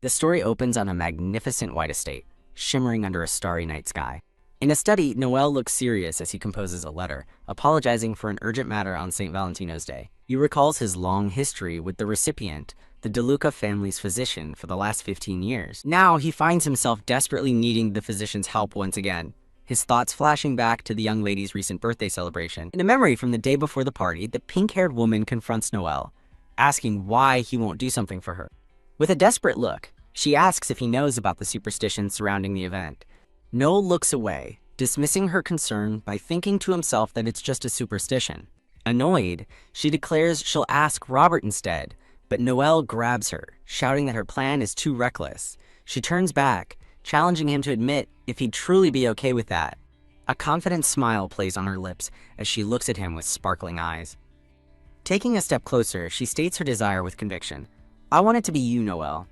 The story opens on a magnificent white estate, shimmering under a starry night sky. In a study, Noel looks serious as he composes a letter, apologizing for an urgent matter on St. Valentino's Day. He recalls his long history with the recipient, the DeLuca family's physician, for the last 15 years. Now he finds himself desperately needing the physician's help once again, his thoughts flashing back to the young lady's recent birthday celebration. In a memory from the day before the party, the pink-haired woman confronts Noel, asking why he won't do something for her. With a desperate look, she asks if he knows about the superstitions surrounding the event. Noel looks away, dismissing her concern by thinking to himself that it's just a superstition. Annoyed, she declares she'll ask Robert instead, but Noel grabs her, shouting that her plan is too reckless. She turns back, challenging him to admit if he'd truly be okay with that. A confident smile plays on her lips as she looks at him with sparkling eyes. Taking a step closer, she states her desire with conviction. "I want it to be you, Noel."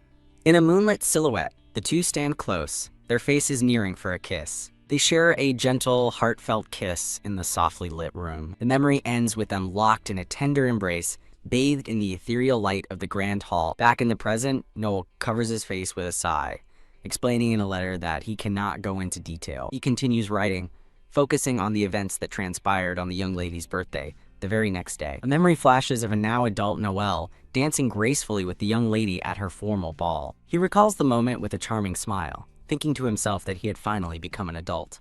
In a moonlit silhouette, the two stand close, their faces nearing for a kiss. They share a gentle, heartfelt kiss in the softly lit room. The memory ends with them locked in a tender embrace, bathed in the ethereal light of the grand hall. Back in the present, Noel covers his face with a sigh, explaining in a letter that he cannot go into detail. He continues writing, focusing on the events that transpired on the young lady's birthday, the very next day. A memory flashes of a now adult Noel dancing gracefully with the young lady at her formal ball. He recalls the moment with a charming smile, thinking to himself that he had finally become an adult.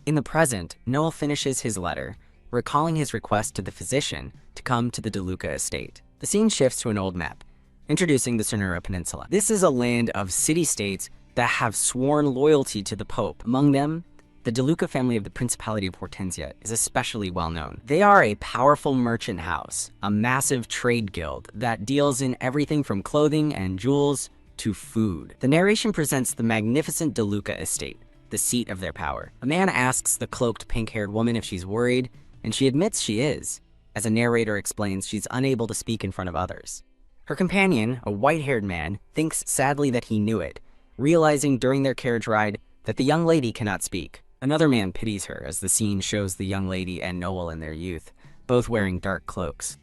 In the present, Noel finishes his letter, recalling his request to the physician to come to the DeLuca estate. The scene shifts to an old map, introducing the Sonora Peninsula. This is a land of city-states that have sworn loyalty to the Pope. Among them, the DeLuca family of the Principality of Hortensia is especially well known. They are a powerful merchant house, a massive trade guild that deals in everything from clothing and jewels to food. The narration presents the magnificent DeLuca estate, the seat of their power. A man asks the cloaked pink-haired woman if she's worried, and she admits she is. As a narrator explains, she's unable to speak in front of others. Her companion, a white-haired man, thinks sadly that he knew it, realizing during their carriage ride that the young lady cannot speak. Another man pities her as the scene shows the young lady and Noel in their youth, both wearing dark cloaks.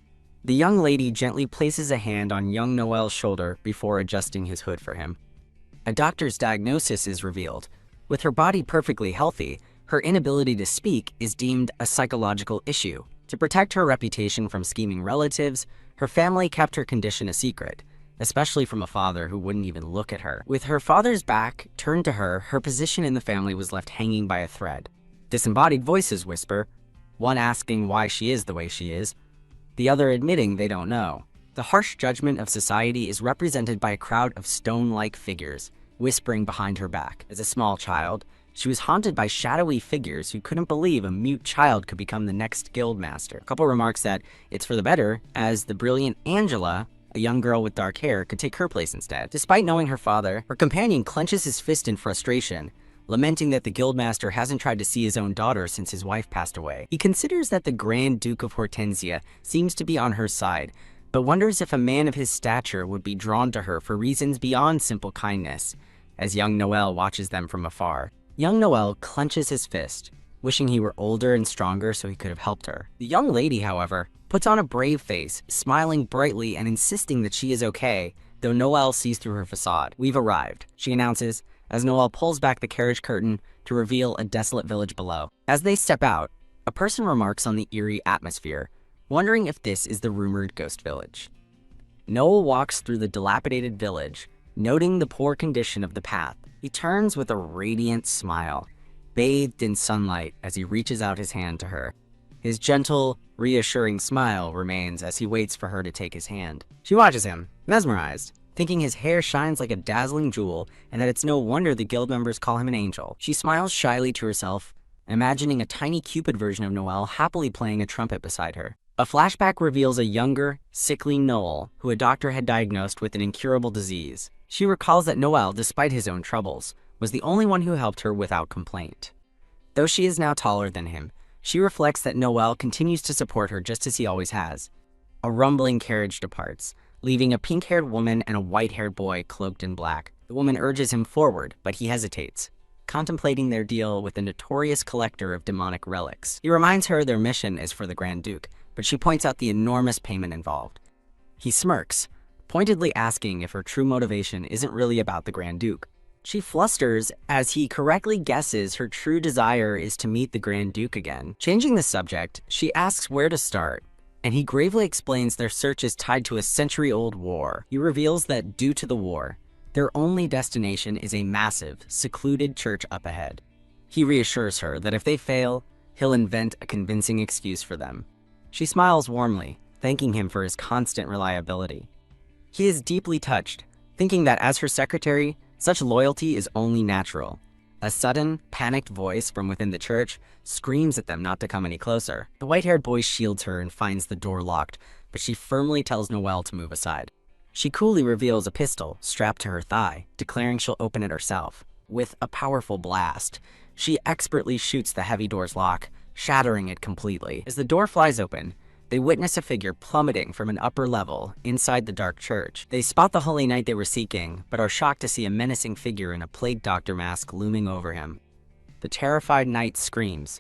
The young lady gently places a hand on young Noel's shoulder before adjusting his hood for him. A doctor's diagnosis is revealed. With her body perfectly healthy, her inability to speak is deemed a psychological issue. To protect her reputation from scheming relatives, her family kept her condition a secret, especially from a father who wouldn't even look at her. With her father's back turned to her, her position in the family was left hanging by a thread. Disembodied voices whisper, one asking why she is the way she is, the other admitting they don't know. The harsh judgment of society is represented by a crowd of stone-like figures, whispering behind her back. As a small child, she was haunted by shadowy figures who couldn't believe a mute child could become the next guildmaster. A couple remarks that it's for the better, as the brilliant Angela, a young girl with dark hair, could take her place instead. Despite knowing her father, her companion clenches his fist in frustration, lamenting that the guildmaster hasn't tried to see his own daughter since his wife passed away. He considers that the Grand Duke of Hortensia seems to be on her side, but wonders if a man of his stature would be drawn to her for reasons beyond simple kindness, as young Noel watches them from afar. Young Noel clenches his fist, wishing he were older and stronger so he could have helped her. The young lady, however, puts on a brave face, smiling brightly and insisting that she is okay, though Noel sees through her facade. "We've arrived," she announces, as Noel pulls back the carriage curtain to reveal a desolate village below. As they step out, a person remarks on the eerie atmosphere, wondering if this is the rumored ghost village. Noel walks through the dilapidated village, noting the poor condition of the path. He turns with a radiant smile, bathed in sunlight as he reaches out his hand to her. His gentle, reassuring smile remains as he waits for her to take his hand. She watches him, mesmerized, thinking his hair shines like a dazzling jewel and that it's no wonder the guild members call him an angel. She smiles shyly to herself, imagining a tiny Cupid version of Noel happily playing a trumpet beside her. A flashback reveals a younger, sickly Noel who a doctor had diagnosed with an incurable disease. She recalls that Noel, despite his own troubles, was the only one who helped her without complaint. Though she is now taller than him, she reflects that Noel continues to support her just as he always has. A rumbling carriage departs, leaving a pink-haired woman and a white-haired boy cloaked in black. The woman urges him forward, but he hesitates, contemplating their deal with the notorious collector of demonic relics. He reminds her their mission is for the Grand Duke, but she points out the enormous payment involved. He smirks, pointedly asking if her true motivation isn't really about the Grand Duke. She flusters as he correctly guesses her true desire is to meet the Grand Duke again. Changing the subject, she asks where to start, and he gravely explains their search is tied to a century-old war. He reveals that due to the war, their only destination is a massive, secluded church up ahead. He reassures her that if they fail, he'll invent a convincing excuse for them. She smiles warmly, thanking him for his constant reliability. He is deeply touched, thinking that as her secretary, such loyalty is only natural. A sudden, panicked voice from within the church screams at them not to come any closer. The white-haired boy shields her and finds the door locked, but she firmly tells Noelle to move aside. She coolly reveals a pistol strapped to her thigh, declaring she'll open it herself. With a powerful blast, she expertly shoots the heavy door's lock, shattering it completely. As the door flies open, they witness a figure plummeting from an upper level inside the dark church. They spot the holy knight they were seeking, but are shocked to see a menacing figure in a plague doctor mask looming over him. The terrified knight screams,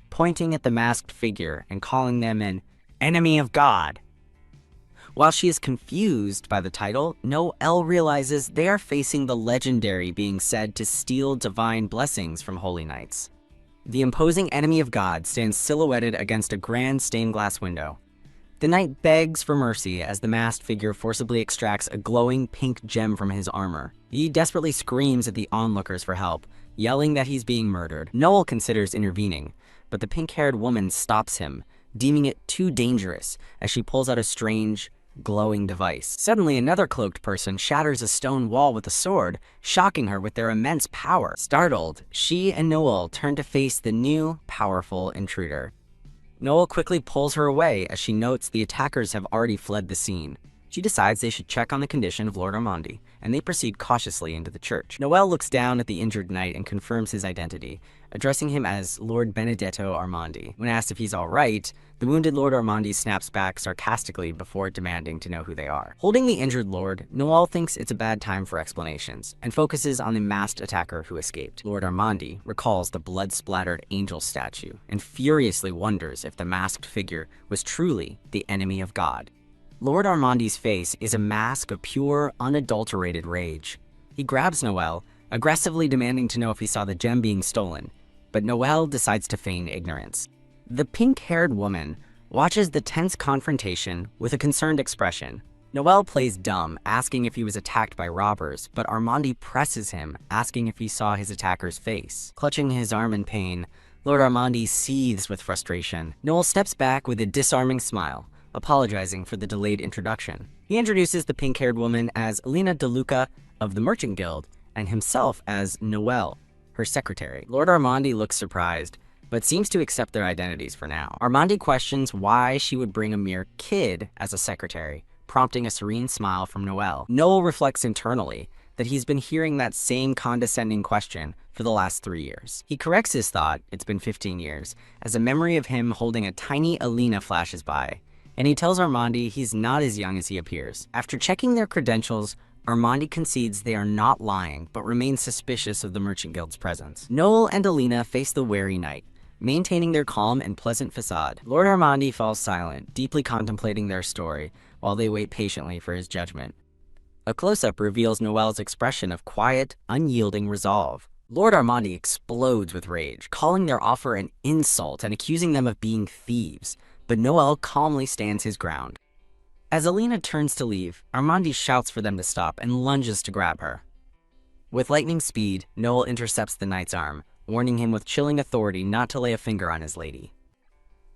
pointing at the masked figure and calling them an enemy of God. While she is confused by the title, Noelle realizes they are facing the legendary being said to steal divine blessings from holy knights. The imposing enemy of God stands silhouetted against a grand stained glass window. The knight begs for mercy as the masked figure forcibly extracts a glowing pink gem from his armor. He desperately screams at the onlookers for help, yelling that he's being murdered. Noelle considers intervening, but the pink-haired woman stops him, deeming it too dangerous as she pulls out a strange, glowing device. Suddenly, another cloaked person shatters a stone wall with a sword, shocking her with their immense power. Startled, she and Noelle turn to face the new, powerful intruder. Noelle quickly pulls her away as she notes the attackers have already fled the scene. She decides they should check on the condition of Lord Armandi, and they proceed cautiously into the church. Noelle looks down at the injured knight and confirms his identity, addressing him as Lord Benedetto Armandi. When asked if he's all right, the wounded Lord Armandi snaps back sarcastically before demanding to know who they are. Holding the injured lord, Noelle thinks it's a bad time for explanations, and focuses on the masked attacker who escaped. Lord Armandi recalls the blood-splattered angel statue, and furiously wonders if the masked figure was truly the enemy of God. Lord Armandi's face is a mask of pure, unadulterated rage. He grabs Noelle, aggressively demanding to know if he saw the gem being stolen, but Noelle decides to feign ignorance. The pink-haired woman watches the tense confrontation with a concerned expression. Noelle plays dumb, asking if he was attacked by robbers, but Armandi presses him, asking if he saw his attacker's face. Clutching his arm in pain, Lord Armandi seethes with frustration. Noelle steps back with a disarming smile, apologizing for the delayed introduction. He introduces the pink-haired woman as Elena DeLuca of the Merchant Guild, and himself as Noelle, her secretary. Lord Armandi looks surprised, but seems to accept their identities for now. Armandi questions why she would bring a mere kid as a secretary, prompting a serene smile from Noelle. Noelle reflects internally that he's been hearing that same condescending question for the last 3 years. He corrects his thought, it's been 15 years, as a memory of him holding a tiny Elena flashes by, and he tells Armandi he's not as young as he appears. After checking their credentials, Armandi concedes they are not lying, but remains suspicious of the Merchant Guild's presence. Noelle and Elena face the wary knight, maintaining their calm and pleasant facade. Lord Armandi falls silent, deeply contemplating their story, while they wait patiently for his judgment. A close-up reveals Noelle's expression of quiet, unyielding resolve. Lord Armandi explodes with rage, calling their offer an insult and accusing them of being thieves, but Noelle calmly stands his ground. As Elena turns to leave, Armandi shouts for them to stop and lunges to grab her. With lightning speed, Noelle intercepts the knight's arm, warning him with chilling authority not to lay a finger on his lady.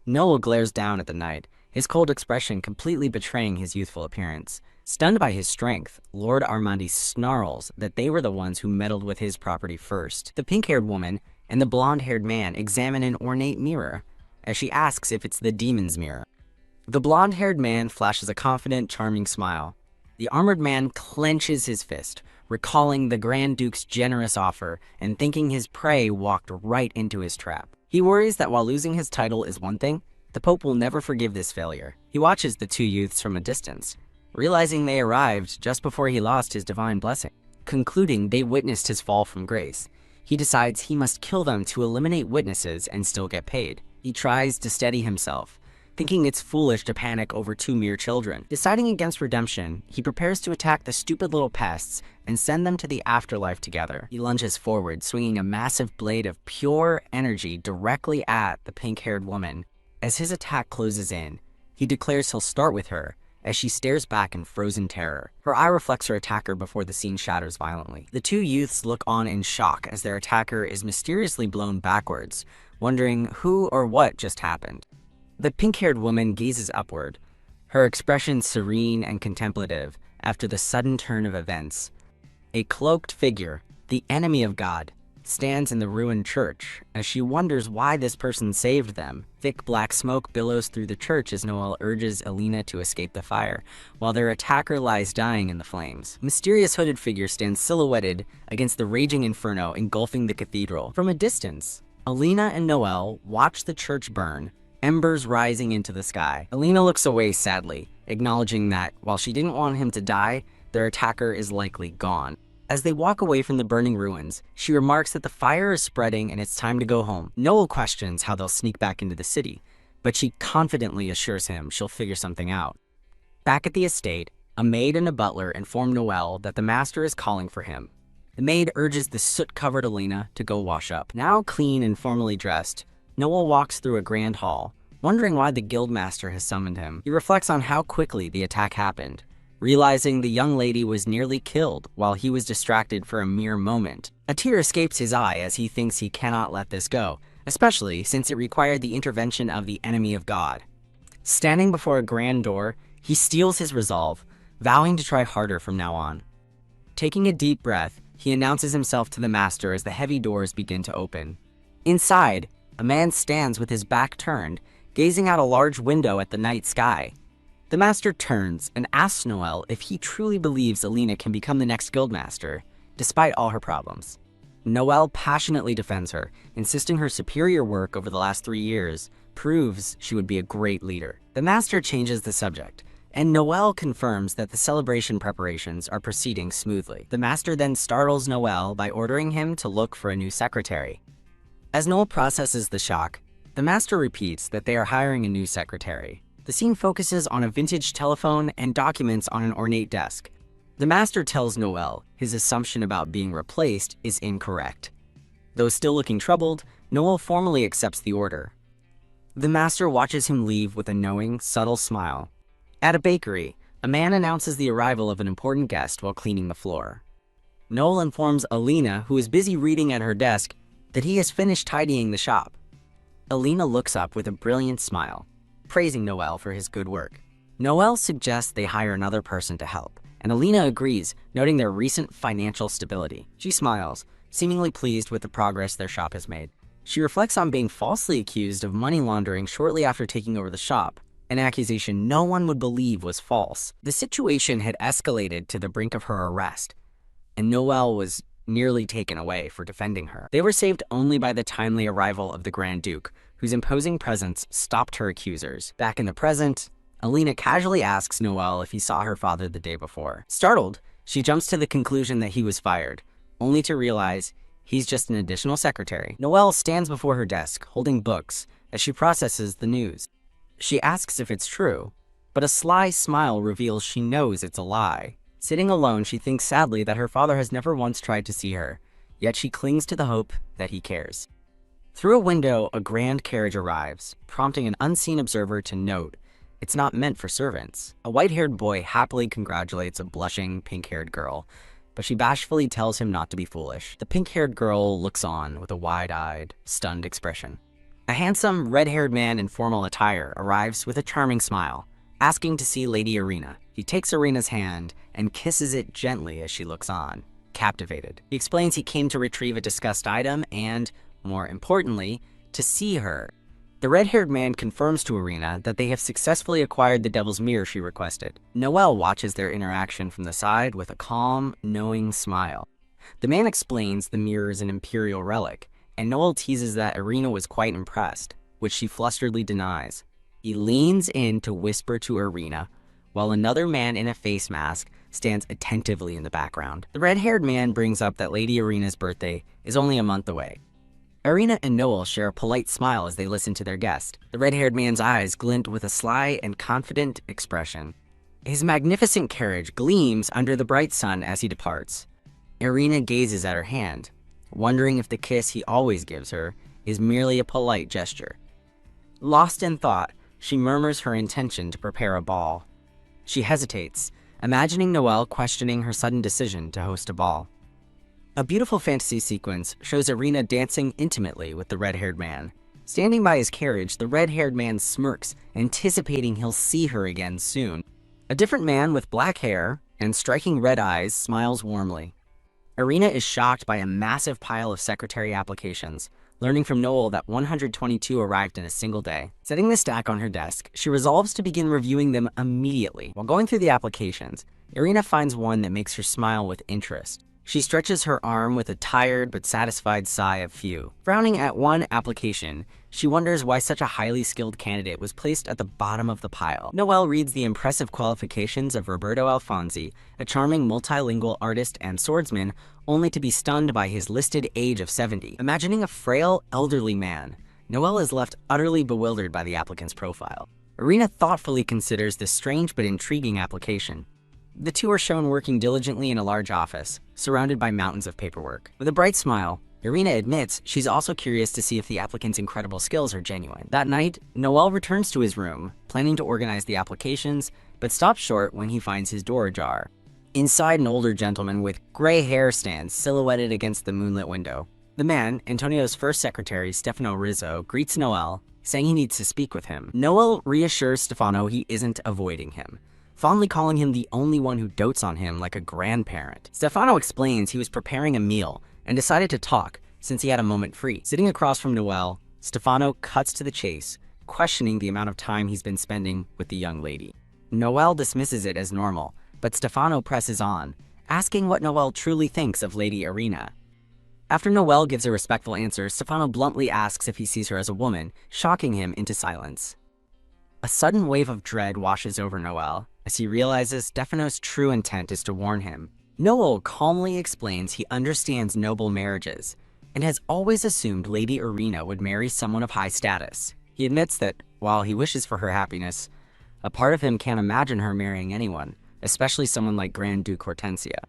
Noelle glares down at the knight, his cold expression completely betraying his youthful appearance. Stunned by his strength, Lord Armandi snarls that they were the ones who meddled with his property first. The pink-haired woman and the blonde-haired man examine an ornate mirror, as she asks if it's the demon's mirror. The blonde-haired man flashes a confident, charming smile. The armored man clenches his fist, recalling the Grand Duke's generous offer and thinking his prey walked right into his trap. He worries that while losing his title is one thing, the Pope will never forgive this failure. He watches the two youths from a distance, realizing they arrived just before he lost his divine blessing. Concluding they witnessed his fall from grace, he decides he must kill them to eliminate witnesses and still get paid. He tries to steady himself, thinking it's foolish to panic over two mere children. Deciding against redemption, he prepares to attack the stupid little pests and send them to the afterlife together. He lunges forward, swinging a massive blade of pure energy directly at the pink-haired woman. As his attack closes in, he declares he'll start with her, as she stares back in frozen terror. Her eye reflects her attacker before the scene shatters violently. The two youths look on in shock as their attacker is mysteriously blown backwards, wondering who or what just happened. The pink-haired woman gazes upward, her expression serene and contemplative after the sudden turn of events. A cloaked figure, the enemy of God, stands in the ruined church as she wonders why this person saved them. Thick black smoke billows through the church as Noel urges Alina to escape the fire, while their attacker lies dying in the flames. A mysterious hooded figure stands silhouetted against the raging inferno engulfing the cathedral. From a distance, Alina and Noel watch the church burn, embers rising into the sky. Alina looks away sadly, acknowledging that while she didn't want him to die, their attacker is likely gone. As they walk away from the burning ruins, she remarks that the fire is spreading and it's time to go home. Noel questions how they'll sneak back into the city, but she confidently assures him she'll figure something out. Back at the estate, a maid and a butler inform Noel that the master is calling for him. The maid urges the soot-covered Alina to go wash up. Now clean and formally dressed, Noel walks through a grand hall, wondering why the guildmaster has summoned him. He reflects on how quickly the attack happened, realizing the young lady was nearly killed while he was distracted for a mere moment. A tear escapes his eye as he thinks he cannot let this go, especially since it required the intervention of the enemy of God. Standing before a grand door, he steels his resolve, vowing to try harder from now on. Taking a deep breath, he announces himself to the master as the heavy doors begin to open. Inside, a man stands with his back turned, gazing out a large window at the night sky. The master turns and asks Noel if he truly believes Alina can become the next guildmaster, despite all her problems. Noel passionately defends her, insisting her superior work over the last 3 years proves she would be a great leader. The master changes the subject, and Noel confirms that the celebration preparations are proceeding smoothly. The master then startles Noel by ordering him to look for a new secretary. As Noel processes the shock, the master repeats that they are hiring a new secretary. The scene focuses on a vintage telephone and documents on an ornate desk. The master tells Noel his assumption about being replaced is incorrect. Though still looking troubled, Noel formally accepts the order. The master watches him leave with a knowing, subtle smile. At a bakery, a man announces the arrival of an important guest while cleaning the floor. Noel informs Alina, who is busy reading at her desk, that he has finished tidying the shop. Alina looks up with a brilliant smile, praising Noel for his good work. Noel suggests they hire another person to help, and Alina agrees, noting their recent financial stability. She smiles, seemingly pleased with the progress their shop has made. She reflects on being falsely accused of money laundering shortly after taking over the shop, an accusation no one would believe was false. The situation had escalated to the brink of her arrest, and Noel was nearly taken away for defending her. They were saved only by the timely arrival of the Grand Duke, whose imposing presence stopped her accusers. Back in the present, Alina casually asks Noel if he saw her father the day before. Startled, she jumps to the conclusion that he was fired, only to realize he's just an additional secretary. Noel stands before her desk, holding books, as she processes the news. She asks if it's true, but a sly smile reveals she knows it's a lie. Sitting alone, she thinks sadly that her father has never once tried to see her, yet she clings to the hope that he cares. Through a window, a grand carriage arrives, prompting an unseen observer to note it's not meant for servants. A white-haired boy happily congratulates a blushing, pink-haired girl, but she bashfully tells him not to be foolish. The pink-haired girl looks on with a wide-eyed, stunned expression. A handsome, red-haired man in formal attire arrives with a charming smile, asking to see Lady Irina. He takes Irina's hand and kisses it gently as she looks on, captivated. He explains he came to retrieve a discussed item and, more importantly, to see her. The red-haired man confirms to Irina that they have successfully acquired the Devil's Mirror she requested. Noel watches their interaction from the side with a calm, knowing smile. The man explains the mirror is an imperial relic, and Noel teases that Irina was quite impressed, which she flusteredly denies. He leans in to whisper to Irina, while another man in a face mask stands attentively in the background. The red-haired man brings up that Lady Irina's birthday is only a month away. Irina and Noel share a polite smile as they listen to their guest. The red-haired man's eyes glint with a sly and confident expression. His magnificent carriage gleams under the bright sun as he departs. Irina gazes at her hand, wondering if the kiss he always gives her is merely a polite gesture. Lost in thought, she murmurs her intention to prepare a ball. She hesitates, imagining Noel questioning her sudden decision to host a ball. A beautiful fantasy sequence shows Irina dancing intimately with the red-haired man. Standing by his carriage, the red-haired man smirks, anticipating he'll see her again soon. A different man with black hair and striking red eyes smiles warmly. Irina is shocked by a massive pile of secretary applications, learning from Noel that 122 arrived in a single day. Setting the stack on her desk, she resolves to begin reviewing them immediately. While going through the applications, Irina finds one that makes her smile with interest. She stretches her arm with a tired but satisfied sigh of phew. Frowning at one application, she wonders why such a highly skilled candidate was placed at the bottom of the pile. Noel reads the impressive qualifications of Roberto Alfonsi, a charming multilingual artist and swordsman, only to be stunned by his listed age of 70. Imagining a frail, elderly man, Noel is left utterly bewildered by the applicant's profile. Irina thoughtfully considers this strange but intriguing application. The two are shown working diligently in a large office, surrounded by mountains of paperwork. With a bright smile, Irina admits she's also curious to see if the applicant's incredible skills are genuine. That night, Noel returns to his room, planning to organize the applications, but stops short when he finds his door ajar. Inside, an older gentleman with gray hair stands silhouetted against the moonlit window. The man, Antonio's first secretary, Stefano Rizzo, greets Noel, saying he needs to speak with him. Noel reassures Stefano he isn't avoiding him, fondly calling him the only one who dotes on him like a grandparent. Stefano explains he was preparing a meal and decided to talk since he had a moment free. Sitting across from Noel, Stefano cuts to the chase, questioning the amount of time he's been spending with the young lady. Noel dismisses it as normal, but Stefano presses on, asking what Noel truly thinks of Lady Irina. After Noel gives a respectful answer, Stefano bluntly asks if he sees her as a woman, shocking him into silence. A sudden wave of dread washes over Noel as he realizes Stefano's true intent is to warn him. Noel calmly explains he understands noble marriages and has always assumed Lady Irina would marry someone of high status. He admits that, while he wishes for her happiness, a part of him can't imagine her marrying anyone, especially someone like Grand Duke Hortensia.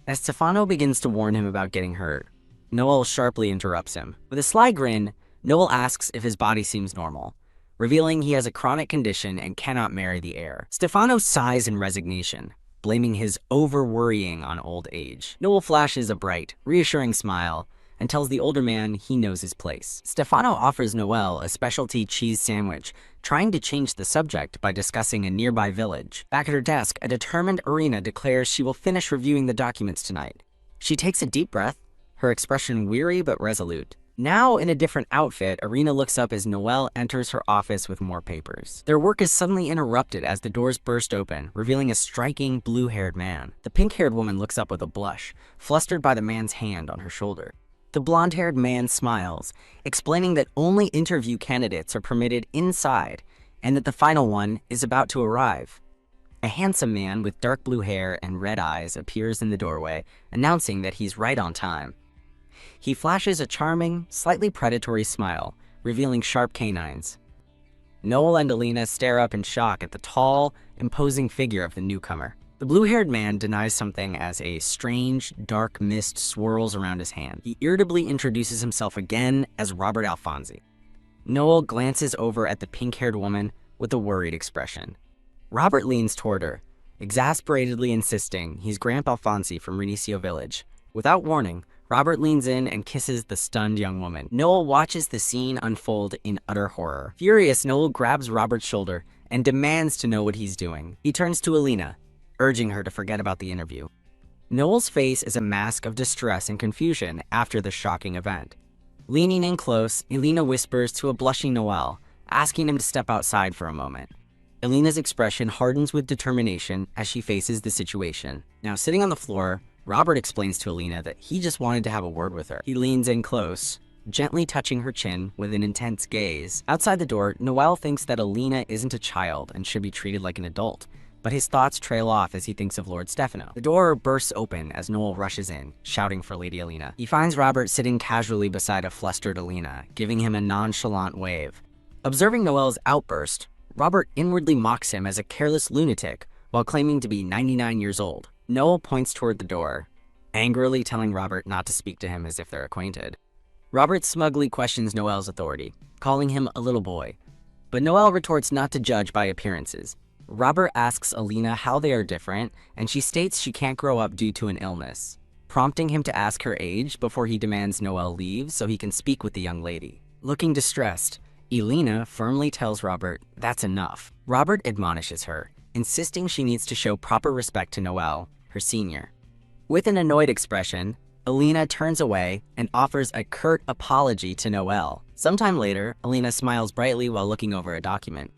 As Stefano begins to warn him about getting hurt, Noel sharply interrupts him. With a sly grin, Noel asks if his body seems normal, revealing he has a chronic condition and cannot marry the heir. Stefano sighs in resignation, blaming his over-worrying on old age. Noel flashes a bright, reassuring smile and tells the older man he knows his place. Stefano offers Noel a specialty cheese sandwich, trying to change the subject by discussing a nearby village. Back at her desk, a determined Irina declares she will finish reviewing the documents tonight. She takes a deep breath, her expression weary but resolute. Now in a different outfit, Irina looks up as Noel enters her office with more papers. Their work is suddenly interrupted as the doors burst open, revealing a striking blue-haired man. The pink-haired woman looks up with a blush, flustered by the man's hand on her shoulder. The blonde-haired man smiles, explaining that only interview candidates are permitted inside and that the final one is about to arrive. A handsome man with dark blue hair and red eyes appears in the doorway, announcing that he's right on time. He flashes a charming, slightly predatory smile, revealing sharp canines. Noel and Alina stare up in shock at the tall, imposing figure of the newcomer. The blue-haired man denies something as a strange, dark mist swirls around his hand. He irritably introduces himself again as Robert Alfonsi. Noel glances over at the pink-haired woman with a worried expression. Robert leans toward her, exasperatedly insisting he's Grandpa Alfonsi from Renicio Village. Without warning, Robert leans in and kisses the stunned young woman. Noel watches the scene unfold in utter horror. Furious, Noel grabs Robert's shoulder and demands to know what he's doing. He turns to Alina, urging her to forget about the interview. Noel's face is a mask of distress and confusion after the shocking event. Leaning in close, Alina whispers to a blushing Noel, asking him to step outside for a moment. Alina's expression hardens with determination as she faces the situation. Now sitting on the floor, Robert explains to Alina that he just wanted to have a word with her. He leans in close, gently touching her chin with an intense gaze. Outside the door, Noel thinks that Alina isn't a child and should be treated like an adult, but his thoughts trail off as he thinks of Lord Stefano. The door bursts open as Noel rushes in, shouting for Lady Alina. He finds Robert sitting casually beside a flustered Alina, giving him a nonchalant wave. Observing Noel's outburst, Robert inwardly mocks him as a careless lunatic while claiming to be 99 years old. Noel points toward the door, angrily telling Robert not to speak to him as if they're acquainted. Robert smugly questions Noel's authority, calling him a little boy, but Noel retorts not to judge by appearances. Robert asks Alina how they are different, and she states she can't grow up due to an illness, prompting him to ask her age before he demands Noel leave so he can speak with the young lady. Looking distressed, Alina firmly tells Robert that's enough. Robert admonishes her, insisting she needs to show proper respect to Noel, her senior. With an annoyed expression, Alina turns away and offers a curt apology to Noel. Sometime later, Alina smiles brightly while looking over a document.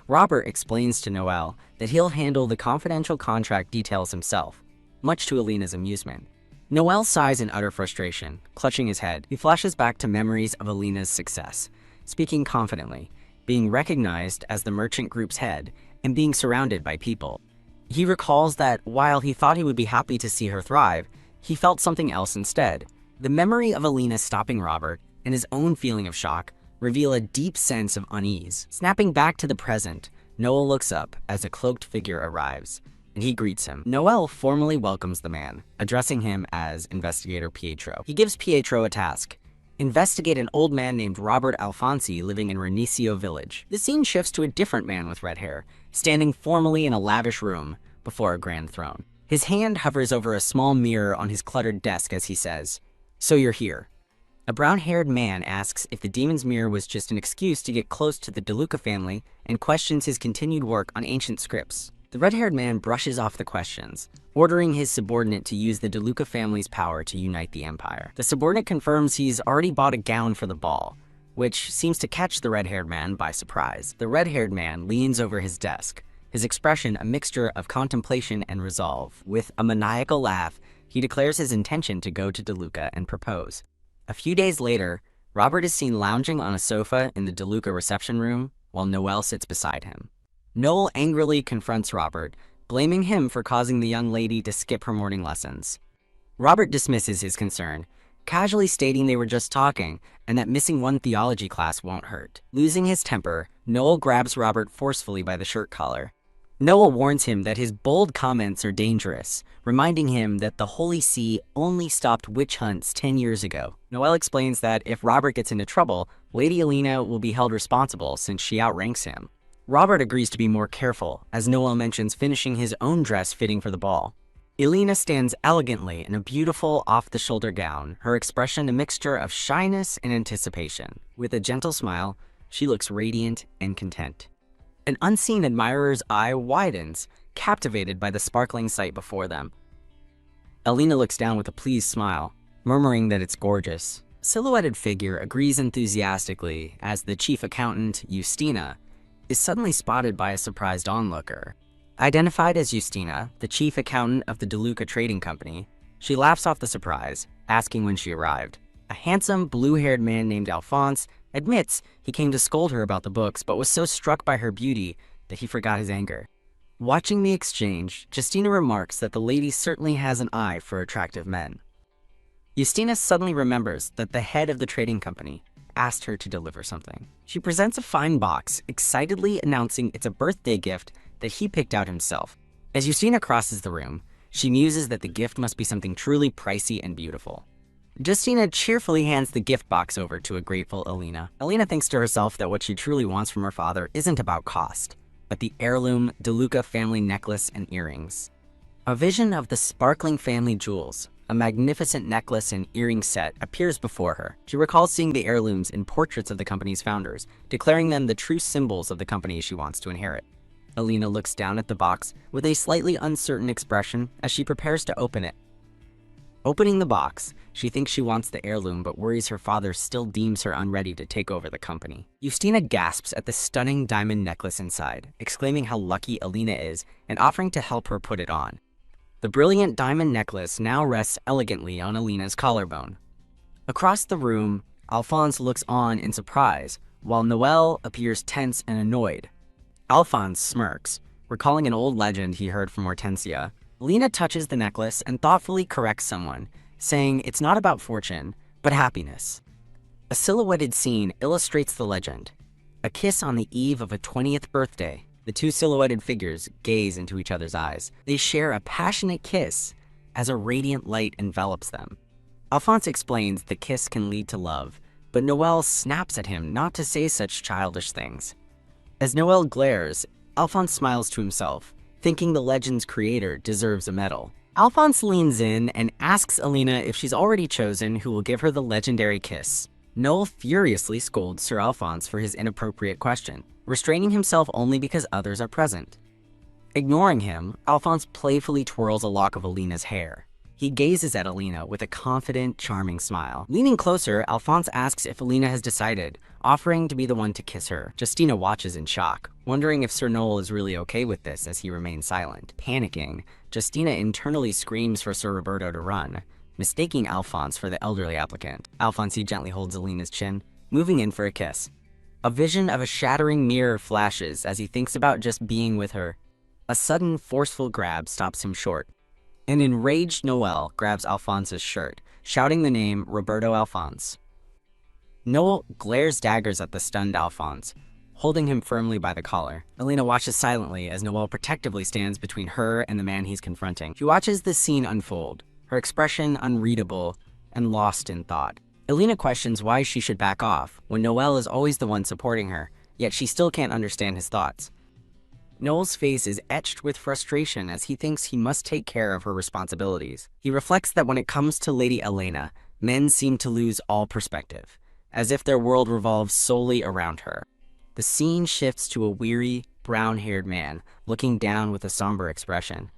Robert explains to Noel that he'll handle the confidential contract details himself, much to Alina's amusement. Noel sighs in utter frustration, clutching his head. He flashes back to memories of Alina's success, speaking confidently, being recognized as the merchant group's head, and being surrounded by people. He recalls that while he thought he would be happy to see her thrive, he felt something else instead. The memory of Alina stopping Robert and his own feeling of shock reveal a deep sense of unease. Snapping back to the present, Noel looks up as a cloaked figure arrives, and he greets him. Noel formally welcomes the man, addressing him as Investigator Pietro. He gives Pietro a task: investigate an old man named Robert Alfonsi living in Renicio village. The scene shifts to a different man with red hair, standing formally in a lavish room before a grand throne. His hand hovers over a small mirror on his cluttered desk as he says, "So you're here." A brown-haired man asks if the demon's mirror was just an excuse to get close to the DeLuca family and questions his continued work on ancient scripts. The red-haired man brushes off the questions, ordering his subordinate to use the DeLuca family's power to unite the empire. The subordinate confirms he's already bought a gown for the ball, which seems to catch the red-haired man by surprise. The red-haired man leans over his desk, his expression a mixture of contemplation and resolve. With a maniacal laugh, he declares his intention to go to DeLuca and propose. A few days later, Robert is seen lounging on a sofa in the DeLuca reception room while Noel sits beside him. Noel angrily confronts Robert, blaming him for causing the young lady to skip her morning lessons. Robert dismisses his concern, casually stating they were just talking and that missing one theology class won't hurt. Losing his temper, Noel grabs Robert forcefully by the shirt collar. Noel warns him that his bold comments are dangerous, reminding him that the Holy See only stopped witch hunts 10 years ago. Noel explains that if Robert gets into trouble, Lady Alina will be held responsible since she outranks him. Robert agrees to be more careful, as Noel mentions finishing his own dress fitting for the ball. Alina stands elegantly in a beautiful off-the-shoulder gown, her expression a mixture of shyness and anticipation. With a gentle smile, she looks radiant and content. An unseen admirer's eye widens, captivated by the sparkling sight before them. Alina looks down with a pleased smile, murmuring that it's gorgeous. A silhouetted figure agrees enthusiastically as the chief accountant, Justina, is suddenly spotted by a surprised onlooker. Identified as Justina, the chief accountant of the DeLuca Trading Company, she laughs off the surprise, asking when she arrived. A handsome, blue-haired man named Alphonse admits he came to scold her about the books, but was so struck by her beauty that he forgot his anger. Watching the exchange, Justina remarks that the lady certainly has an eye for attractive men. Justina suddenly remembers that the head of the trading company asked her to deliver something. She presents a fine box, excitedly announcing it's a birthday gift that he picked out himself. As Justina crosses the room, she muses that the gift must be something truly pricey and beautiful. Justina cheerfully hands the gift box over to a grateful Alina. Alina thinks to herself that what she truly wants from her father isn't about cost, but the heirloom DeLuca family necklace and earrings. A vision of the sparkling family jewels, a magnificent necklace and earring set, appears before her. She recalls seeing the heirlooms in portraits of the company's founders, declaring them the true symbols of the company she wants to inherit. Alina looks down at the box with a slightly uncertain expression as she prepares to open it. Opening the box, she thinks she wants the heirloom but worries her father still deems her unready to take over the company. Justina gasps at the stunning diamond necklace inside, exclaiming how lucky Alina is and offering to help her put it on. The brilliant diamond necklace now rests elegantly on Alina's collarbone. Across the room, Alphonse looks on in surprise, while Noel appears tense and annoyed. Alphonse smirks, recalling an old legend he heard from Hortensia. Alina touches the necklace and thoughtfully corrects someone, saying it's not about fortune, but happiness. A silhouetted scene illustrates the legend. A kiss on the eve of a 20th birthday. The two silhouetted figures gaze into each other's eyes. They share a passionate kiss as a radiant light envelops them. Alphonse explains the kiss can lead to love, but Noel snaps at him not to say such childish things. As Noel glares, Alphonse smiles to himself, thinking the legend's creator deserves a medal. Alphonse leans in and asks Alina if she's already chosen who will give her the legendary kiss. Noel furiously scolds Sir Alphonse for his inappropriate question, restraining himself only because others are present. Ignoring him, Alphonse playfully twirls a lock of Alina's hair. He gazes at Alina with a confident, charming smile. Leaning closer, Alphonse asks if Alina has decided, offering to be the one to kiss her. Justina watches in shock, wondering if Sir Noel is really okay with this as he remains silent. Panicking, Justina internally screams for Sir Roberto to run, mistaking Alphonse for the elderly applicant. Alphonse gently holds Alina's chin, moving in for a kiss. A vision of a shattering mirror flashes as he thinks about just being with her. A sudden, forceful grab stops him short. An enraged Noel grabs Alphonse's shirt, shouting the name Roberto Alphonse. Noel glares daggers at the stunned Alphonse, holding him firmly by the collar. Alina watches silently as Noel protectively stands between her and the man he's confronting. She watches the scene unfold, her expression unreadable and lost in thought. Alina questions why she should back off when Noel is always the one supporting her, yet she still can't understand his thoughts. Noel's face is etched with frustration as he thinks he must take care of her responsibilities. He reflects that when it comes to Lady Elena, men seem to lose all perspective, as if their world revolves solely around her. The scene shifts to a weary, brown-haired man looking down with a somber expression.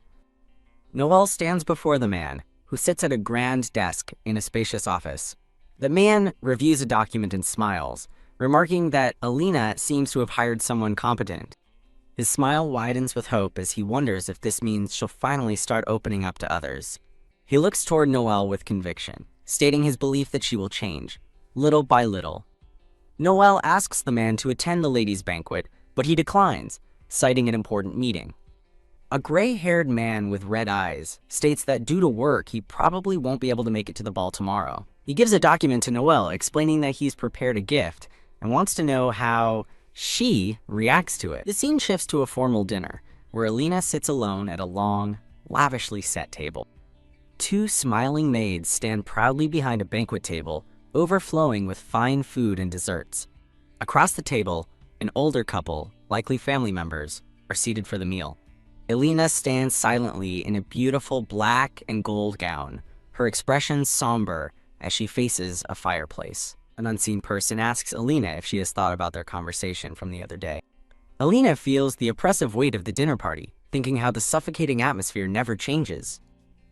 Noel stands before the man, who sits at a grand desk in a spacious office. The man reviews a document and smiles, remarking that Alina seems to have hired someone competent. His smile widens with hope as he wonders if this means she'll finally start opening up to others. He looks toward Noel with conviction, stating his belief that she will change, little by little. Noel asks the man to attend the ladies' banquet, but he declines, citing an important meeting. A gray-haired man with red eyes states that due to work, he probably won't be able to make it to the ball tomorrow. He gives a document to Noel explaining that he's prepared a gift and wants to know how she reacts to it. The scene shifts to a formal dinner, where Alina sits alone at a long, lavishly set table. Two smiling maids stand proudly behind a banquet table, overflowing with fine food and desserts. Across the table, an older couple, likely family members, are seated for the meal. Alina stands silently in a beautiful black and gold gown, her expression somber as she faces a fireplace. An unseen person asks Alina if she has thought about their conversation from the other day. Alina feels the oppressive weight of the dinner party, thinking how the suffocating atmosphere never changes.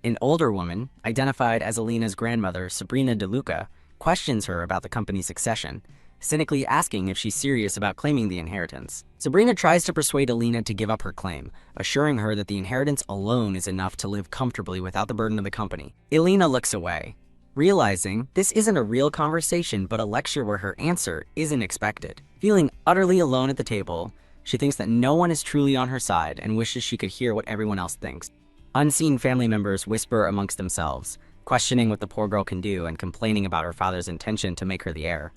An older woman, identified as Alina's grandmother, Sabrina De Luca, questions her about the company's succession, cynically asking if she's serious about claiming the inheritance. Sabrina tries to persuade Alina to give up her claim, assuring her that the inheritance alone is enough to live comfortably without the burden of the company. Alina looks away, realizing this isn't a real conversation but a lecture where her answer isn't expected. Feeling utterly alone at the table, she thinks that no one is truly on her side and wishes she could hear what everyone else thinks. Unseen family members whisper amongst themselves, questioning what the poor girl can do and complaining about her father's intention to make her the heir.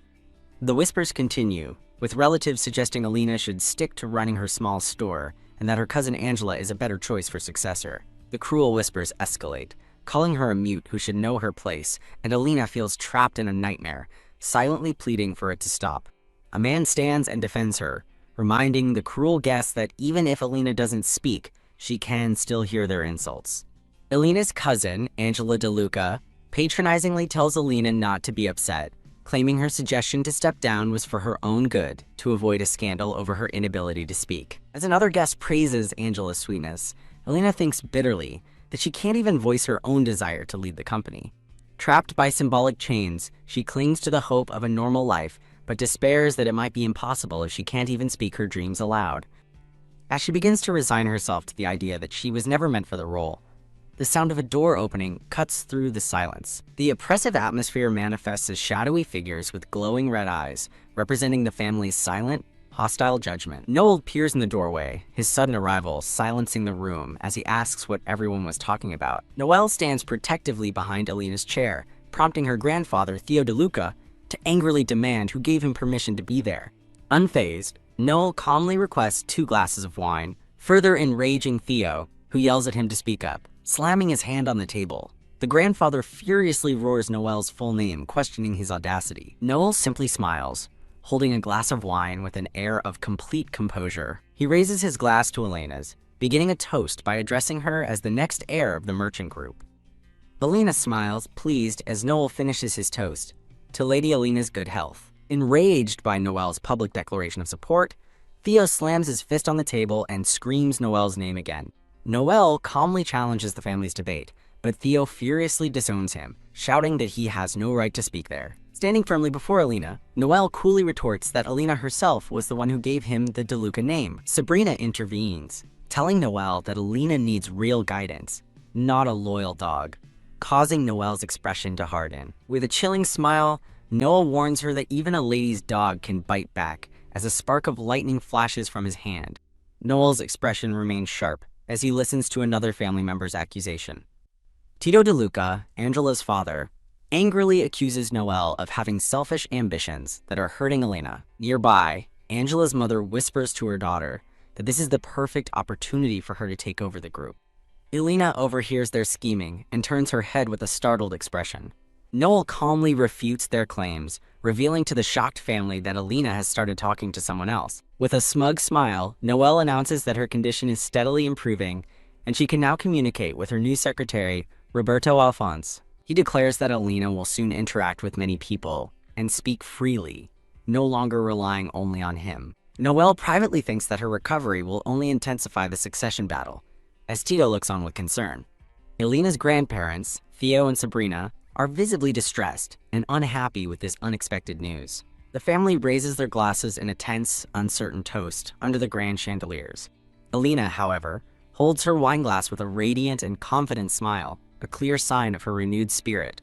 The whispers continue, with relatives suggesting Alina should stick to running her small store and that her cousin Angela is a better choice for successor. The cruel whispers escalate, calling her a mute who should know her place, and Alina feels trapped in a nightmare, silently pleading for it to stop. A man stands and defends her, reminding the cruel guests that even if Alina doesn't speak, she can still hear their insults. Alina's cousin, Angela De Luca, patronizingly tells Alina not to be upset, claiming her suggestion to step down was for her own good, to avoid a scandal over her inability to speak. As another guest praises Angela's sweetness, Alina thinks bitterly that she can't even voice her own desire to lead the company. Trapped by symbolic chains, she clings to the hope of a normal life, but despairs that it might be impossible if she can't even speak her dreams aloud. As she begins to resign herself to the idea that she was never meant for the role, the sound of a door opening cuts through the silence. The oppressive atmosphere manifests as shadowy figures with glowing red eyes, representing the family's silent, hostile judgment. Noel appears in the doorway, his sudden arrival silencing the room as he asks what everyone was talking about. Noel stands protectively behind Alina's chair, prompting her grandfather, Theo DeLuca, to angrily demand who gave him permission to be there. Unfazed, Noel calmly requests 2 glasses of wine, further enraging Theo, who yells at him to speak up, slamming his hand on the table. The grandfather furiously roars Noel's full name, questioning his audacity. Noel simply smiles, holding a glass of wine with an air of complete composure. He raises his glass to Elena's, beginning a toast by addressing her as the next heir of the merchant group. Elena smiles, pleased, as Noel finishes his toast, to Lady Elena's good health. Enraged by Noel's public declaration of support, Theo slams his fist on the table and screams Noel's name again. Noel calmly challenges the family's debate, but Theo furiously disowns him, shouting that he has no right to speak there. Standing firmly before Elena, Noel coolly retorts that Elena herself was the one who gave him the DeLuca name. Sabrina intervenes, telling Noel that Elena needs real guidance, not a loyal dog, causing Noel's expression to harden. With a chilling smile, Noel warns her that even a lady's dog can bite back as a spark of lightning flashes from his hand. Noel's expression remains sharp as he listens to another family member's accusation. Tito DeLuca, Angela's father, angrily accuses Noel of having selfish ambitions that are hurting Elena. Nearby, Angela's mother whispers to her daughter that this is the perfect opportunity for her to take over the group. Elena overhears their scheming and turns her head with a startled expression. Noel calmly refutes their claims, revealing to the shocked family that Elena has started talking to someone else. With a smug smile, Noel announces that her condition is steadily improving and she can now communicate with her new secretary, Roberto Alphonse. He declares that Elena will soon interact with many people and speak freely, no longer relying only on him. Noel privately thinks that her recovery will only intensify the succession battle, as Tito looks on with concern. Elena's grandparents, Theo and Sabrina, are visibly distressed and unhappy with this unexpected news. The family raises their glasses in a tense, uncertain toast under the grand chandeliers. Elena, however, holds her wine glass with a radiant and confident smile, a clear sign of her renewed spirit.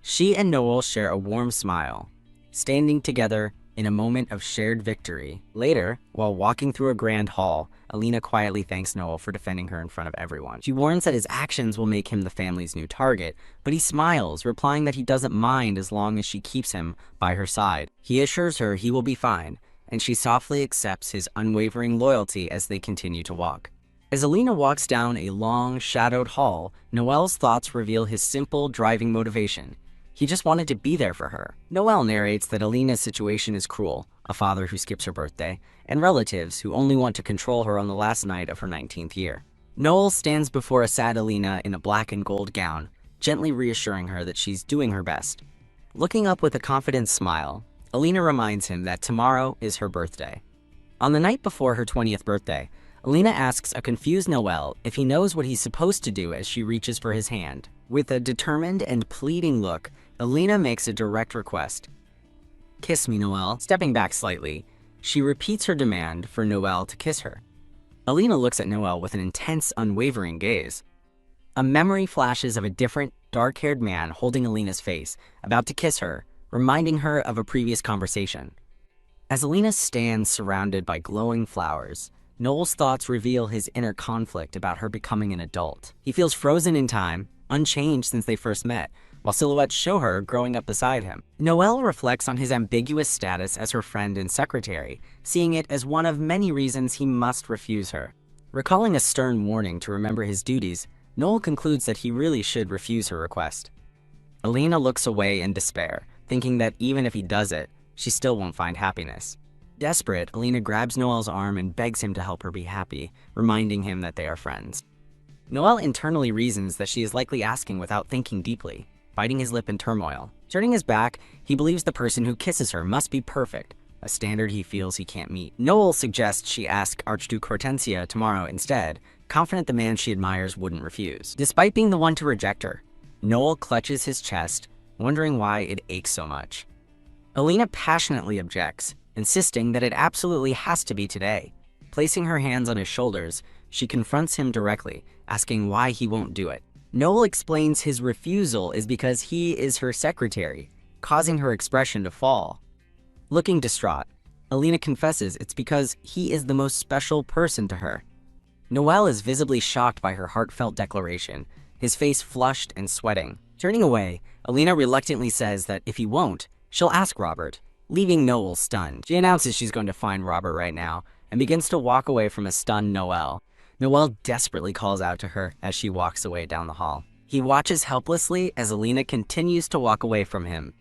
She and Noel share a warm smile, standing together in a moment of shared victory. Later, while walking through a grand hall, Elena quietly thanks Noel for defending her in front of everyone. She warns that his actions will make him the family's new target, but he smiles, replying that he doesn't mind as long as she keeps him by her side. He assures her he will be fine, and she softly accepts his unwavering loyalty as they continue to walk. As Elena walks down a long, shadowed hall, Noel's thoughts reveal his simple, driving motivation. He just wanted to be there for her. Noel narrates that Elena's situation is cruel, a father who skips her birthday, and relatives who only want to control her on the last night of her 19th year. Noel stands before a sad Elena in a black and gold gown, gently reassuring her that she's doing her best. Looking up with a confident smile, Elena reminds him that tomorrow is her birthday. On the night before her 20th birthday, Elena asks a confused Noel if he knows what he's supposed to do as she reaches for his hand. With a determined and pleading look, Elena makes a direct request. "Kiss me, Noel." Stepping back slightly, she repeats her demand for Noel to kiss her. Elena looks at Noel with an intense, unwavering gaze. A memory flashes of a different, dark-haired man holding Elena's face, about to kiss her, reminding her of a previous conversation. As Elena stands surrounded by glowing flowers, Noel's thoughts reveal his inner conflict about her becoming an adult. He feels frozen in time, unchanged since they first met, while silhouettes show her growing up beside him. Noel reflects on his ambiguous status as her friend and secretary, seeing it as one of many reasons he must refuse her. Recalling a stern warning to remember his duties, Noel concludes that he really should refuse her request. Elena looks away in despair, thinking that even if he does it, she still won't find happiness. Desperate, Elena grabs Noel's arm and begs him to help her be happy, reminding him that they are friends. Noel internally reasons that she is likely asking without thinking deeply, biting his lip in turmoil. Turning his back, he believes the person who kisses her must be perfect, a standard he feels he can't meet. Noel suggests she ask Archduke Hortensia tomorrow instead, confident the man she admires wouldn't refuse. Despite being the one to reject her, Noel clutches his chest, wondering why it aches so much. Elena passionately objects, insisting that it absolutely has to be today. Placing her hands on his shoulders, she confronts him directly, asking why he won't do it. Noel explains his refusal is because he is her secretary, causing her expression to fall. Looking distraught, Alina confesses it's because he is the most special person to her. Noel is visibly shocked by her heartfelt declaration, his face flushed and sweating. Turning away, Alina reluctantly says that if he won't, she'll ask Robert, leaving Noel stunned. She announces she's going to find Robert right now and begins to walk away from a stunned Noel. Noel desperately calls out to her as she walks away down the hall. He watches helplessly as Alina continues to walk away from him.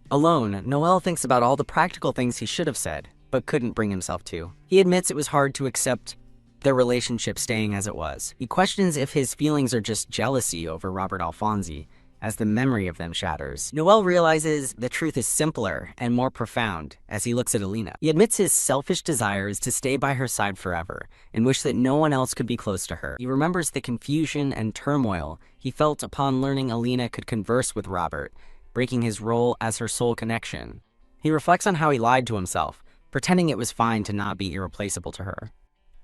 Alone, Noel thinks about all the practical things he should have said, but couldn't bring himself to. He admits it was hard to accept their relationship staying as it was. He questions if his feelings are just jealousy over Robert Alfonsi, as the memory of them shatters. Noel realizes the truth is simpler and more profound as he looks at Alina. He admits his selfish desire is to stay by her side forever and wish that no one else could be close to her. He remembers the confusion and turmoil he felt upon learning Alina could converse with Robert, breaking his role as her sole connection. He reflects on how he lied to himself, pretending it was fine to not be irreplaceable to her.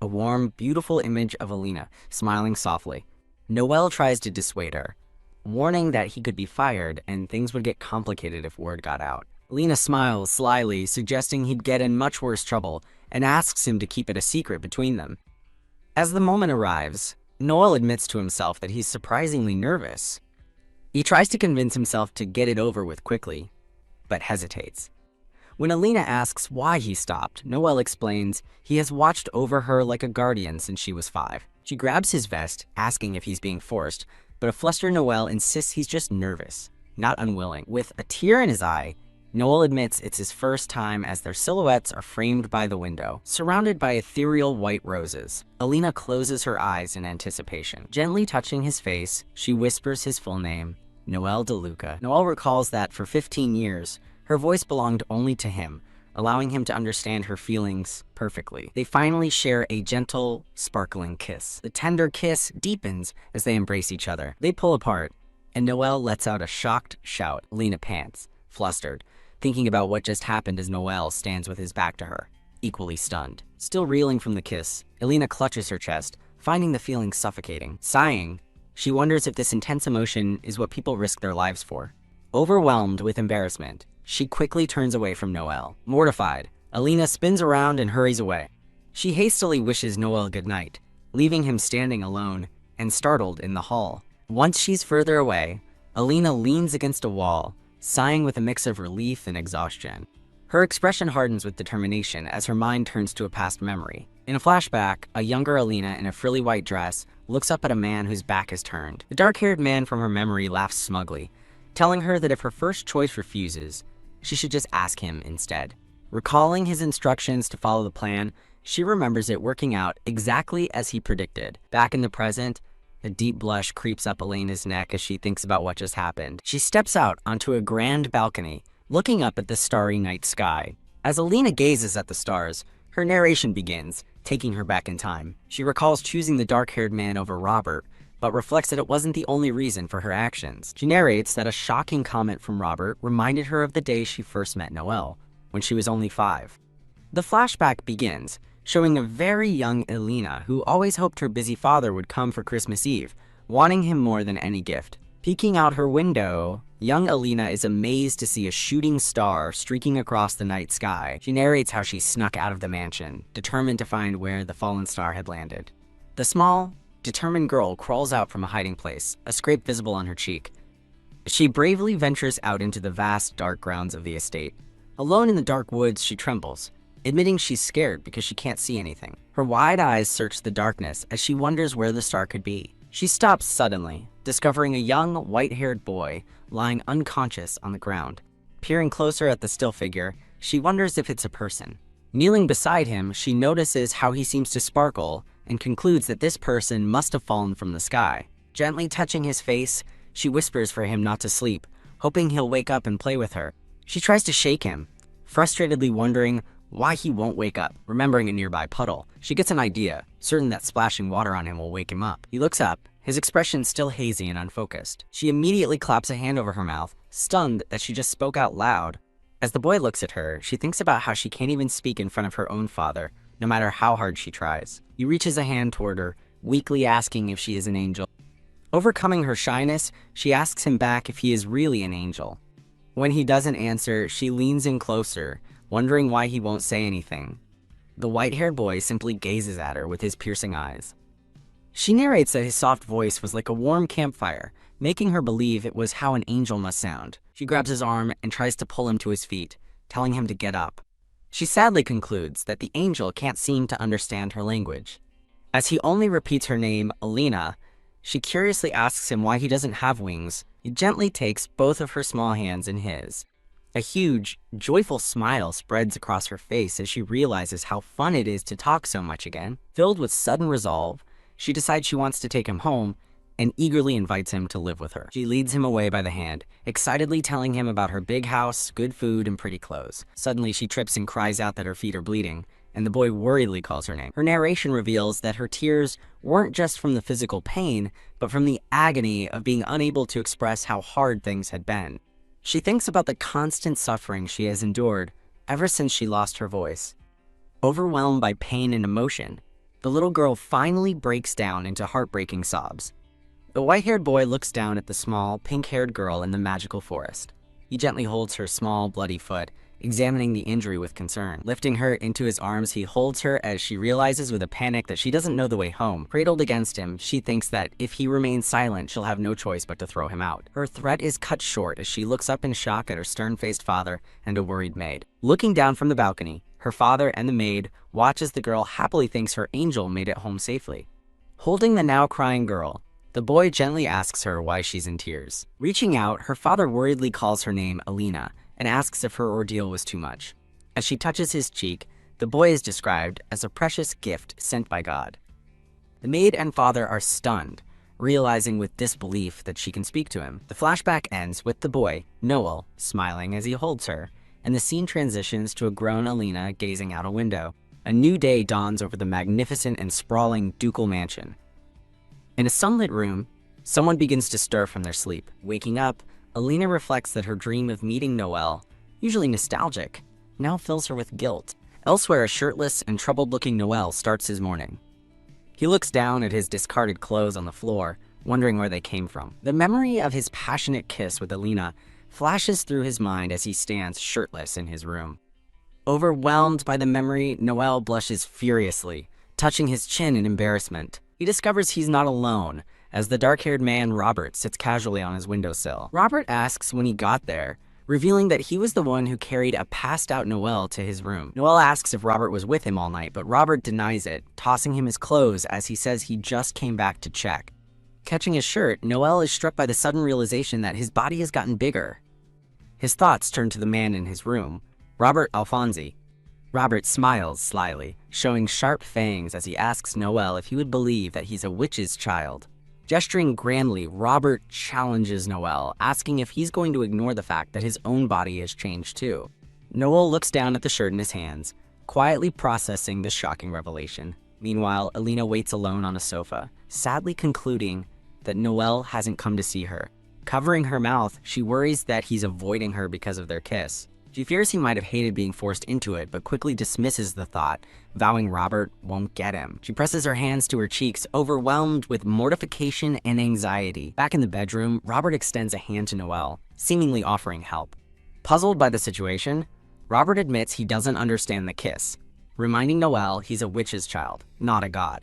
A warm, beautiful image of Alina, smiling softly. Noel tries to dissuade her, warning that he could be fired and things would get complicated if word got out. Alina smiles slyly, suggesting he'd get in much worse trouble, and asks him to keep it a secret between them. As the moment arrives, Noel admits to himself that he's surprisingly nervous. He tries to convince himself to get it over with quickly, but hesitates. When Alina asks why he stopped, Noel explains he has watched over her like a guardian since she was 5. She grabs his vest, asking if he's being forced, but a flustered Noel insists he's just nervous, not unwilling. With a tear in his eye, Noel admits it's his first time as their silhouettes are framed by the window, surrounded by ethereal white roses. Alina closes her eyes in anticipation. Gently touching his face, she whispers his full name, Noel DeLuca. Noel recalls that for 15 years, her voice belonged only to him, allowing him to understand her feelings perfectly. They finally share a gentle, sparkling kiss. The tender kiss deepens as they embrace each other. They pull apart, and Noel lets out a shocked shout. Alina pants, flustered, thinking about what just happened as Noel stands with his back to her, equally stunned. Still reeling from the kiss, Alina clutches her chest, finding the feeling suffocating. Sighing, she wonders if this intense emotion is what people risk their lives for. Overwhelmed with embarrassment, she quickly turns away from Noel. Mortified, Alina spins around and hurries away. She hastily wishes Noel goodnight, leaving him standing alone and startled in the hall. Once she's further away, Alina leans against a wall, sighing with a mix of relief and exhaustion. Her expression hardens with determination as her mind turns to a past memory. In a flashback, a younger Alina in a frilly white dress looks up at a man whose back is turned. The dark-haired man from her memory laughs smugly, telling her that if her first choice refuses, she should just ask him instead. Recalling his instructions to follow the plan, she remembers it working out exactly as he predicted. Back in the present, a deep blush creeps up Alina's neck as she thinks about what just happened. She steps out onto a grand balcony, looking up at the starry night sky. As Alina gazes at the stars, her narration begins, taking her back in time. She recalls choosing the dark-haired man over Robert, but reflects that it wasn't the only reason for her actions. She narrates that a shocking comment from Robert reminded her of the day she first met Noel, when she was only 5. The flashback begins, showing a very young Alina who always hoped her busy father would come for Christmas Eve, wanting him more than any gift. Peeking out her window, young Alina is amazed to see a shooting star streaking across the night sky. She narrates how she snuck out of the mansion, determined to find where the fallen star had landed. The small, determined girl crawls out from a hiding place, a scrape visible on her cheek. She bravely ventures out into the vast, dark grounds of the estate. Alone in the dark woods, she trembles, admitting she's scared because she can't see anything. Her wide eyes search the darkness as she wonders where the star could be. She stops suddenly, discovering a young, white-haired boy lying unconscious on the ground. Peering closer at the still figure, she wonders if it's a person. Kneeling beside him, she notices how he seems to sparkle and concludes that this person must have fallen from the sky. Gently touching his face, she whispers for him not to sleep, hoping he'll wake up and play with her. She tries to shake him, frustratedly wondering why he won't wake up. Remembering a nearby puddle, she gets an idea, certain that splashing water on him will wake him up. He looks up, his expression still hazy and unfocused. She immediately claps a hand over her mouth, stunned that she just spoke out loud. As the boy looks at her, she thinks about how she can't even speak in front of her own father, no matter how hard she tries. He reaches a hand toward her, weakly asking if she is an angel. Overcoming her shyness, she asks him back if he is really an angel. When he doesn't answer, she leans in closer, wondering why he won't say anything. The white-haired boy simply gazes at her with his piercing eyes. She narrates that his soft voice was like a warm campfire, making her believe it was how an angel must sound. She grabs his arm and tries to pull him to his feet, telling him to get up. She sadly concludes that the angel can't seem to understand her language. As he only repeats her name, Alina, she curiously asks him why he doesn't have wings. He gently takes both of her small hands in his. A huge, joyful smile spreads across her face as she realizes how fun it is to talk so much again. Filled with sudden resolve, she decides she wants to take him home and eagerly invites him to live with her. She leads him away by the hand, excitedly telling him about her big house, good food, and pretty clothes. Suddenly, she trips and cries out that her feet are bleeding, and the boy worriedly calls her name. Her narration reveals that her tears weren't just from the physical pain, but from the agony of being unable to express how hard things had been. She thinks about the constant suffering she has endured ever since she lost her voice. Overwhelmed by pain and emotion, the little girl finally breaks down into heartbreaking sobs. The white-haired boy looks down at the small, pink-haired girl in the magical forest. He gently holds her small, bloody foot, examining the injury with concern. Lifting her into his arms, he holds her as she realizes with a panic that she doesn't know the way home. Cradled against him, she thinks that if he remains silent, she'll have no choice but to throw him out. Her threat is cut short as she looks up in shock at her stern-faced father and a worried maid. Looking down from the balcony, her father and the maid watch as the girl happily thinks her angel made it home safely. Holding the now crying girl, the boy gently asks her why she's in tears. Reaching out, her father worriedly calls her name Alina and asks if her ordeal was too much. As she touches his cheek, the boy is described as a precious gift sent by God. The maid and father are stunned, realizing with disbelief that she can speak to him. The flashback ends with the boy, Noel, smiling as he holds her, and the scene transitions to a grown Alina gazing out a window. A new day dawns over the magnificent and sprawling ducal mansion. In a sunlit room, someone begins to stir from their sleep. Waking up, Alina reflects that her dream of meeting Noel, usually nostalgic, now fills her with guilt. Elsewhere, a shirtless and troubled-looking Noel starts his morning. He looks down at his discarded clothes on the floor, wondering where they came from. The memory of his passionate kiss with Alina flashes through his mind as he stands shirtless in his room. Overwhelmed by the memory, Noel blushes furiously, touching his chin in embarrassment. He discovers he's not alone, as the dark-haired man Robert sits casually on his windowsill. Robert asks when he got there, revealing that he was the one who carried a passed-out Noel to his room. Noel asks if Robert was with him all night, but Robert denies it, tossing him his clothes as he says he just came back to check. Catching his shirt, Noel is struck by the sudden realization that his body has gotten bigger. His thoughts turn to the man in his room, Robert Alfonsi. Robert smiles slyly, showing sharp fangs as he asks Noel if he would believe that he's a witch's child. Gesturing grandly, Robert challenges Noel, asking if he's going to ignore the fact that his own body has changed too. Noel looks down at the shirt in his hands, quietly processing the shocking revelation. Meanwhile, Alina waits alone on a sofa, sadly concluding that Noel hasn't come to see her. Covering her mouth, she worries that he's avoiding her because of their kiss. She fears he might have hated being forced into it, but quickly dismisses the thought, vowing Robert won't get him. She presses her hands to her cheeks, overwhelmed with mortification and anxiety. Back in the bedroom, Robert extends a hand to Noel, seemingly offering help. Puzzled by the situation, Robert admits he doesn't understand the kiss, reminding Noel he's a witch's child, not a god.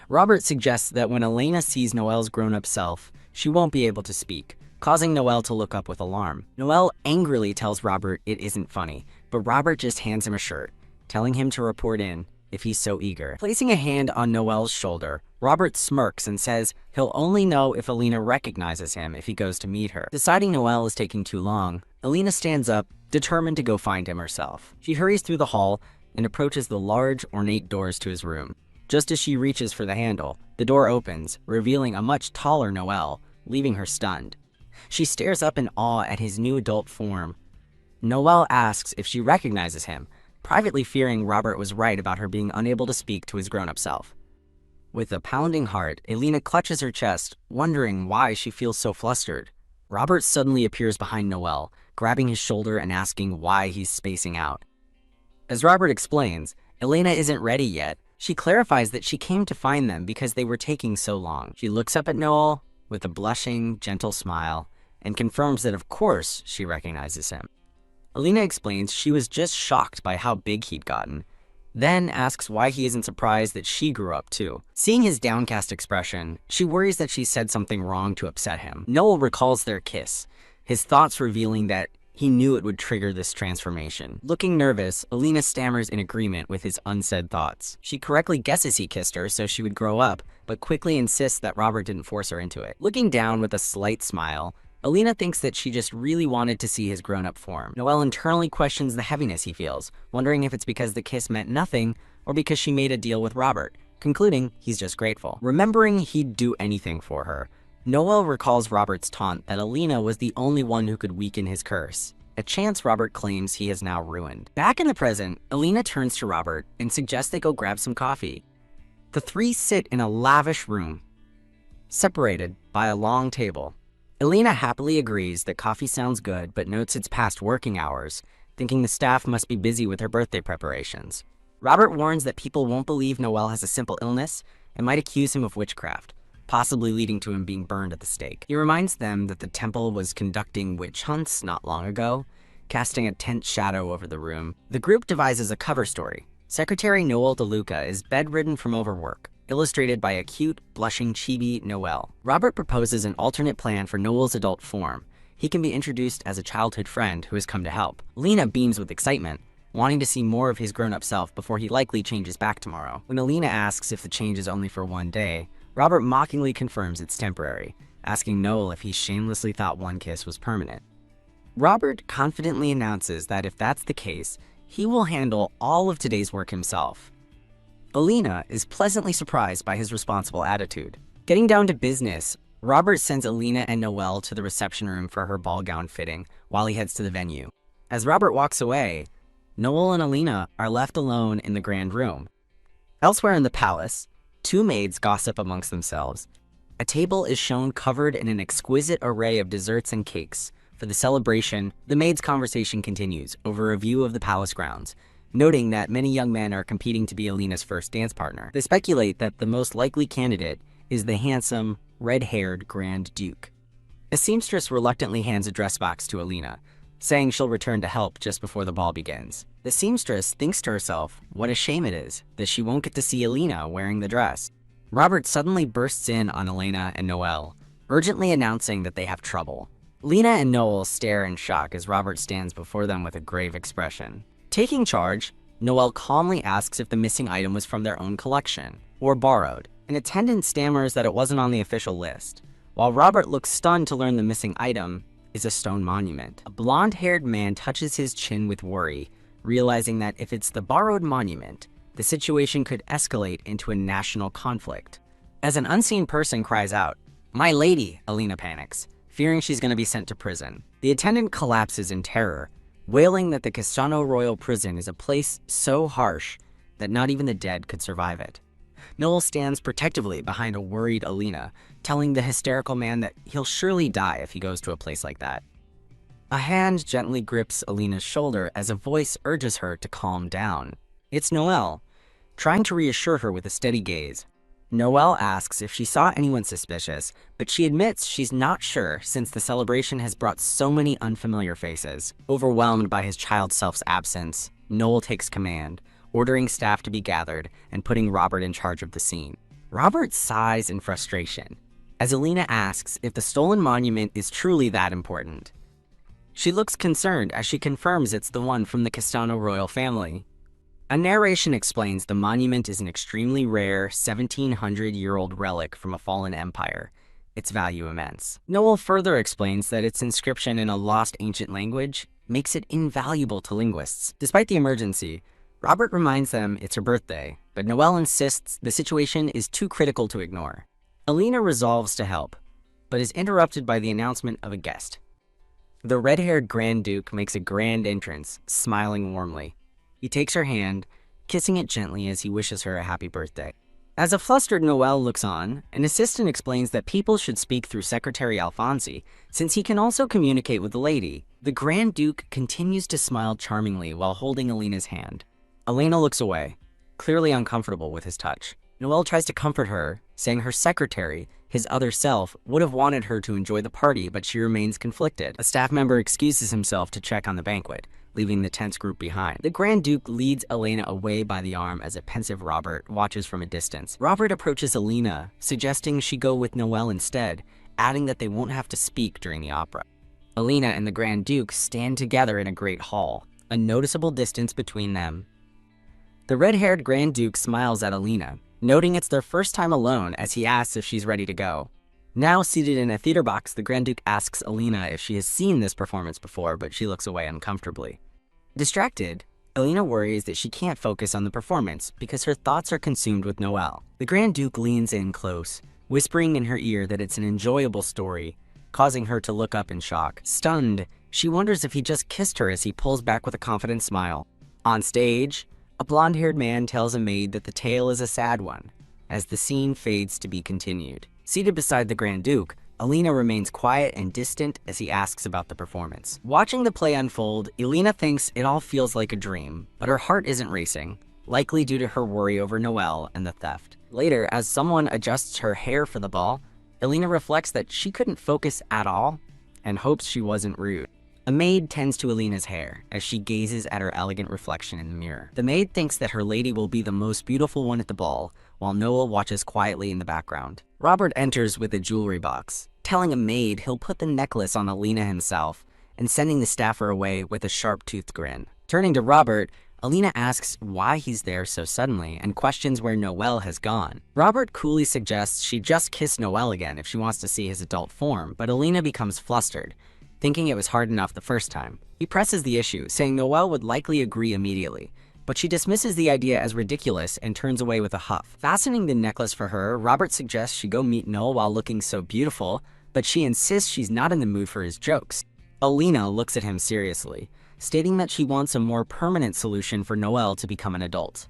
Robert suggests that when Elena sees Noel's grown-up self, she won't be able to speak, causing Noel to look up with alarm. Noel angrily tells Robert it isn't funny, but Robert just hands him a shirt, telling him to report in if he's so eager. Placing a hand on Noel's shoulder, Robert smirks and says he'll only know if Alina recognizes him if he goes to meet her. Deciding Noel is taking too long, Alina stands up, determined to go find him herself. She hurries through the hall and approaches the large, ornate doors to his room. Just as she reaches for the handle, the door opens, revealing a much taller Noel, leaving her stunned. She stares up in awe at his new adult form. Noel asks if she recognizes him, privately fearing Robert was right about her being unable to speak to his grown-up self. With a pounding heart, Alina clutches her chest, wondering why she feels so flustered. Robert suddenly appears behind Noel, grabbing his shoulder and asking why he's spacing out. As Robert explains, Elena isn't ready yet. She clarifies that she came to find them because they were taking so long. She looks up at Noel with a blushing, gentle smile and confirms that of course she recognizes him. Alina explains she was just shocked by how big he'd gotten, then asks why he isn't surprised that she grew up too. Seeing his downcast expression, she worries that she said something wrong to upset him. Noel recalls their kiss, his thoughts revealing that he knew it would trigger this transformation. Looking nervous, Alina stammers in agreement with his unsaid thoughts. She correctly guesses he kissed her so she would grow up, but quickly insists that Robert didn't force her into it. Looking down with a slight smile, Alina thinks that she just really wanted to see his grown-up form. Noel internally questions the heaviness he feels, wondering if it's because the kiss meant nothing or because she made a deal with Robert, concluding he's just grateful. Remembering he'd do anything for her, Noel recalls Robert's taunt that Alina was the only one who could weaken his curse, a chance Robert claims he has now ruined. Back in the present, Alina turns to Robert and suggests they go grab some coffee. The three sit in a lavish room, separated by a long table. Alina happily agrees that coffee sounds good, but notes it's past working hours, thinking the staff must be busy with her birthday preparations. Robert warns that people won't believe Noel has a simple illness and might accuse him of witchcraft, possibly leading to him being burned at the stake. He reminds them that the temple was conducting witch hunts not long ago, casting a tense shadow over the room. The group devises a cover story. Secretary Noel DeLuca is bedridden from overwork, illustrated by a cute, blushing chibi Noel. Robert proposes an alternate plan for Noel's adult form. He can be introduced as a childhood friend who has come to help. Alina beams with excitement, wanting to see more of his grown-up self before he likely changes back tomorrow. When Alina asks if the change is only for one day, Robert mockingly confirms it's temporary, asking Noel if he shamelessly thought one kiss was permanent. Robert confidently announces that if that's the case, he will handle all of today's work himself. Alina is pleasantly surprised by his responsible attitude. Getting down to business, Robert sends Alina and Noel to the reception room for her ball gown fitting while he heads to the venue. As Robert walks away, Noel and Alina are left alone in the grand room. Elsewhere in the palace, two maids gossip amongst themselves. A table is shown covered in an exquisite array of desserts and cakes. For the celebration, the maids' conversation continues over a view of the palace grounds, noting that many young men are competing to be Alina's first dance partner. They speculate that the most likely candidate is the handsome, red-haired Grand Duke. A seamstress reluctantly hands a dress box to Alina, saying she'll return to help just before the ball begins. The seamstress thinks to herself what a shame it is that she won't get to see Alina wearing the dress. Robert suddenly bursts in on Alina and Noel, urgently announcing that they have trouble. Alina and Noel stare in shock as Robert stands before them with a grave expression. Taking charge, Noel calmly asks if the missing item was from their own collection, or borrowed. An attendant stammers that it wasn't on the official list, while Robert looks stunned to learn the missing item is a stone monument. A blonde-haired man touches his chin with worry, realizing that if it's the borrowed monument, the situation could escalate into a national conflict. As an unseen person cries out, "My lady," Alina panics, fearing she's going to be sent to prison. The attendant collapses in terror, wailing that the Castano Royal Prison is a place so harsh that not even the dead could survive it. Noel stands protectively behind a worried Alina, telling the hysterical man that he'll surely die if he goes to a place like that. A hand gently grips Alina's shoulder as a voice urges her to calm down. It's Noel, trying to reassure her with a steady gaze. Noel asks if she saw anyone suspicious, but she admits she's not sure since the celebration has brought so many unfamiliar faces. Overwhelmed by his child self's absence, Noel takes command, ordering staff to be gathered and putting Robert in charge of the scene. Robert sighs in frustration as Alina asks if the stolen monument is truly that important. She looks concerned as she confirms it's the one from the Castano royal family. A narration explains the monument is an extremely rare 1700-year-old relic from a fallen empire, its value immense. Noel further explains that its inscription in a lost ancient language makes it invaluable to linguists. Despite the emergency, Robert reminds them it's her birthday, but Noel insists the situation is too critical to ignore. Alina resolves to help, but is interrupted by the announcement of a guest. The red-haired Grand Duke makes a grand entrance, smiling warmly. He takes her hand, kissing it gently as he wishes her a happy birthday. As a flustered Noel looks on, an assistant explains that people should speak through Secretary Alfonsi, since he can also communicate with the lady. The Grand Duke continues to smile charmingly while holding Alina's hand. Alina looks away, clearly uncomfortable with his touch. Noelle tries to comfort her, saying her secretary, his other self, would have wanted her to enjoy the party, but she remains conflicted. A staff member excuses himself to check on the banquet, leaving the tense group behind. The Grand Duke leads Elena away by the arm as a pensive Robert watches from a distance. Robert approaches Elena, suggesting she go with Noelle instead, adding that they won't have to speak during the opera. Elena and the Grand Duke stand together in a great hall, a noticeable distance between them. The red-haired Grand Duke smiles at Elena, noting it's their first time alone as he asks if she's ready to go. Now seated in a theater box, the Grand Duke asks Elena if she has seen this performance before, but she looks away uncomfortably. Distracted, Elena worries that she can't focus on the performance because her thoughts are consumed with Noelle. The Grand Duke leans in close, whispering in her ear that it's an enjoyable story, causing her to look up in shock. Stunned, she wonders if he just kissed her as he pulls back with a confident smile. On stage, a blonde-haired man tells a maid that the tale is a sad one, as the scene fades to be continued. Seated beside the Grand Duke, Elena remains quiet and distant as he asks about the performance. Watching the play unfold, Elena thinks it all feels like a dream, but her heart isn't racing, likely due to her worry over Noelle and the theft. Later, as someone adjusts her hair for the ball, Elena reflects that she couldn't focus at all and hopes she wasn't rude. A maid tends to Elena's hair as she gazes at her elegant reflection in the mirror. The maid thinks that her lady will be the most beautiful one at the ball, while Noelle watches quietly in the background. Robert enters with a jewelry box, telling a maid he'll put the necklace on Elena himself, and sending the staffer away with a sharp-toothed grin. Turning to Robert, Elena asks why he's there so suddenly and questions where Noelle has gone. Robert coolly suggests she just kiss Noelle again if she wants to see his adult form, but Elena becomes flustered, thinking it was hard enough the first time. He presses the issue, saying Noelle would likely agree immediately, but she dismisses the idea as ridiculous and turns away with a huff. Fastening the necklace for her, Robert suggests she go meet Noelle while looking so beautiful, but she insists she's not in the mood for his jokes. Elena looks at him seriously, stating that she wants a more permanent solution for Noelle to become an adult.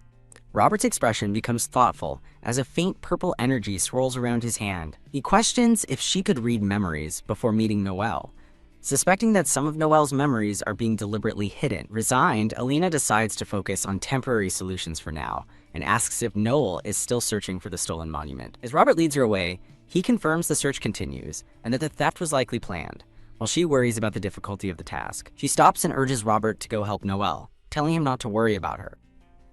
Robert's expression becomes thoughtful as a faint purple energy swirls around his hand. He questions if she could read memories before meeting Noelle, suspecting that some of Noelle's memories are being deliberately hidden. Resigned, Elena decides to focus on temporary solutions for now, and asks if Noelle is still searching for the stolen monument. As Robert leads her away, he confirms the search continues, and that the theft was likely planned, while she worries about the difficulty of the task. She stops and urges Robert to go help Noelle, telling him not to worry about her.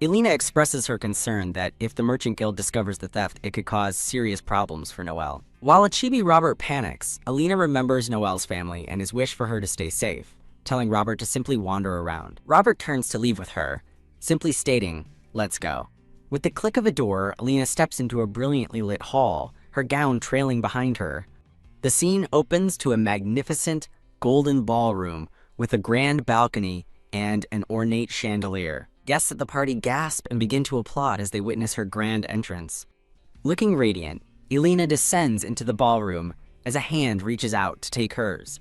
Elena expresses her concern that if the Merchant Guild discovers the theft, it could cause serious problems for Noelle. While a chibi Robert panics, Elena remembers Noelle's family and his wish for her to stay safe, telling Robert to simply wander around. Robert turns to leave with her, simply stating, "Let's go." With the click of a door, Elena steps into a brilliantly lit hall, her gown trailing behind her. The scene opens to a magnificent golden ballroom with a grand balcony and an ornate chandelier. Guests at the party gasp and begin to applaud as they witness her grand entrance. Looking radiant, Elena descends into the ballroom as a hand reaches out to take hers.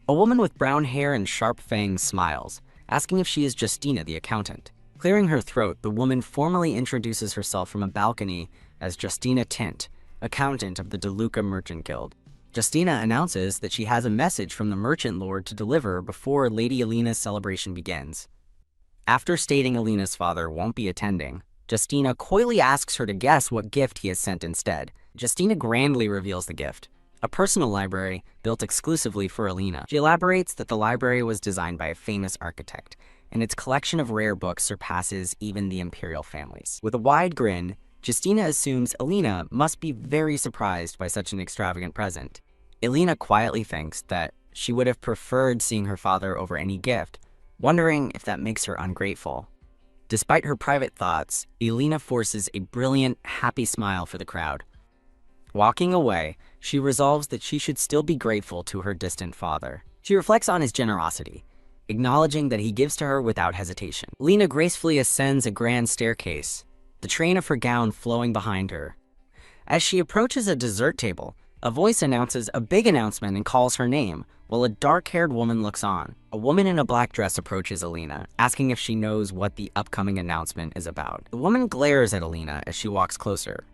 A woman with brown hair and sharp fangs smiles, asking if she is Justina the accountant. Clearing her throat, the woman formally introduces herself from a balcony as Justina Tint, accountant of the DeLuca Merchant Guild. Justina announces that she has a message from the Merchant Lord to deliver before Lady Elena's celebration begins. After stating Elena's father won't be attending, Justina coyly asks her to guess what gift he has sent instead. Justina grandly reveals the gift, a personal library built exclusively for Elena. She elaborates that the library was designed by a famous architect, and its collection of rare books surpasses even the imperial families. With a wide grin, Justina assumes Elena must be very surprised by such an extravagant present. Elena quietly thinks that she would have preferred seeing her father over any gift, wondering if that makes her ungrateful. Despite her private thoughts, Elena forces a brilliant, happy smile for the crowd. Walking away, she resolves that she should still be grateful to her distant father. She reflects on his generosity, acknowledging that he gives to her without hesitation. Elena gracefully ascends a grand staircase, the train of her gown flowing behind her. As she approaches a dessert table, a voice announces a big announcement and calls her name, while a dark-haired woman looks on. A woman in a black dress approaches Elena, asking if she knows what the upcoming announcement is about. The woman glares at Elena as she walks closer.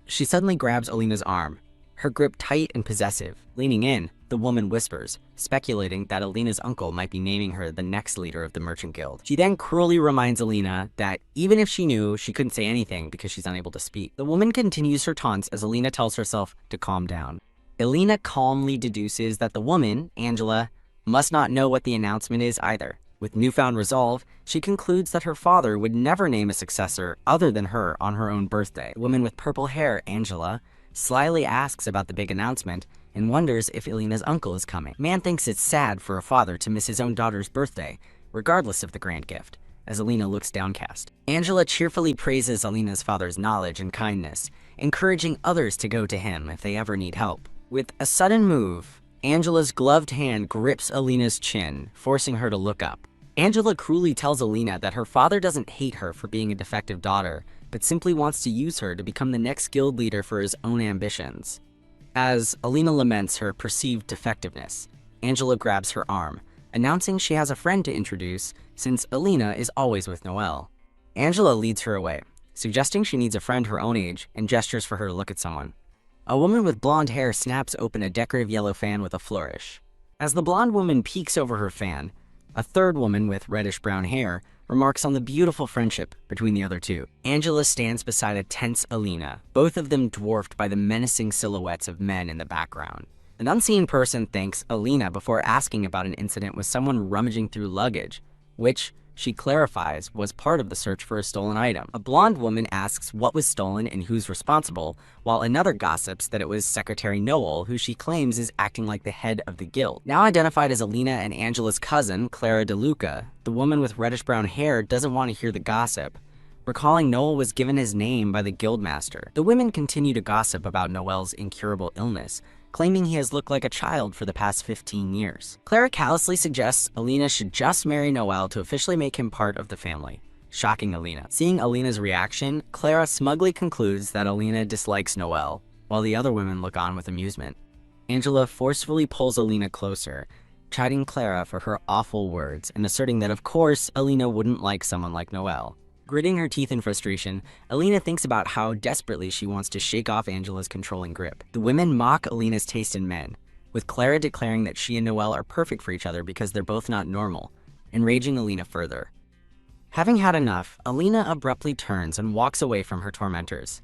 She suddenly grabs Elena's arm, her grip tight and possessive. Leaning in, the woman whispers, speculating that Alina's uncle might be naming her the next leader of the merchant guild. She then cruelly reminds Alina that even if she knew, she couldn't say anything because she's unable to speak. The woman continues her taunts as Alina tells herself to calm down. Alina calmly deduces that the woman, Angela, must not know what the announcement is either. With newfound resolve, she concludes that her father would never name a successor other than her on her own birthday. The woman with purple hair, Angela, slyly asks about the big announcement and wonders if Alina's uncle is coming. Man thinks it's sad for a father to miss his own daughter's birthday, regardless of the grand gift, as Alina looks downcast. Angela cheerfully praises Alina's father's knowledge and kindness, encouraging others to go to him if they ever need help. With a sudden move, Angela's gloved hand grips Alina's chin, forcing her to look up. Angela cruelly tells Alina that her father doesn't hate her for being a defective daughter, but simply wants to use her to become the next guild leader for his own ambitions. As Alina laments her perceived defectiveness, Angela grabs her arm, announcing she has a friend to introduce since Alina is always with Noelle. Angela leads her away, suggesting she needs a friend her own age and gestures for her to look at someone. A woman with blonde hair snaps open a decorative yellow fan with a flourish. As the blonde woman peeks over her fan, a third woman with reddish-brown hair remarks on the beautiful friendship between the other two. Angela stands beside a tense Alina, both of them dwarfed by the menacing silhouettes of men in the background. An unseen person thanks Alina before asking about an incident with someone rummaging through luggage, which, she clarifies, was part of the search for a stolen item. A blonde woman asks what was stolen and who's responsible, while another gossips that it was Secretary Noel, who she claims is acting like the head of the guild. Now identified as Alina and Angela's cousin, Clara DeLuca, the woman with reddish-brown hair doesn't want to hear the gossip, recalling Noel was given his name by the guildmaster. The women continue to gossip about Noel's incurable illness, claiming he has looked like a child for the past 15 years. Clara callously suggests Alina should just marry Noel to officially make him part of the family, shocking Alina. Seeing Alina's reaction, Clara smugly concludes that Alina dislikes Noel, while the other women look on with amusement. Angela forcefully pulls Alina closer, chiding Clara for her awful words and asserting that of course Alina wouldn't like someone like Noel. Gritting her teeth in frustration, Alina thinks about how desperately she wants to shake off Angela's controlling grip. The women mock Alina's taste in men, with Clara declaring that she and Noel are perfect for each other because they're both not normal, enraging Alina further. Having had enough, Alina abruptly turns and walks away from her tormentors.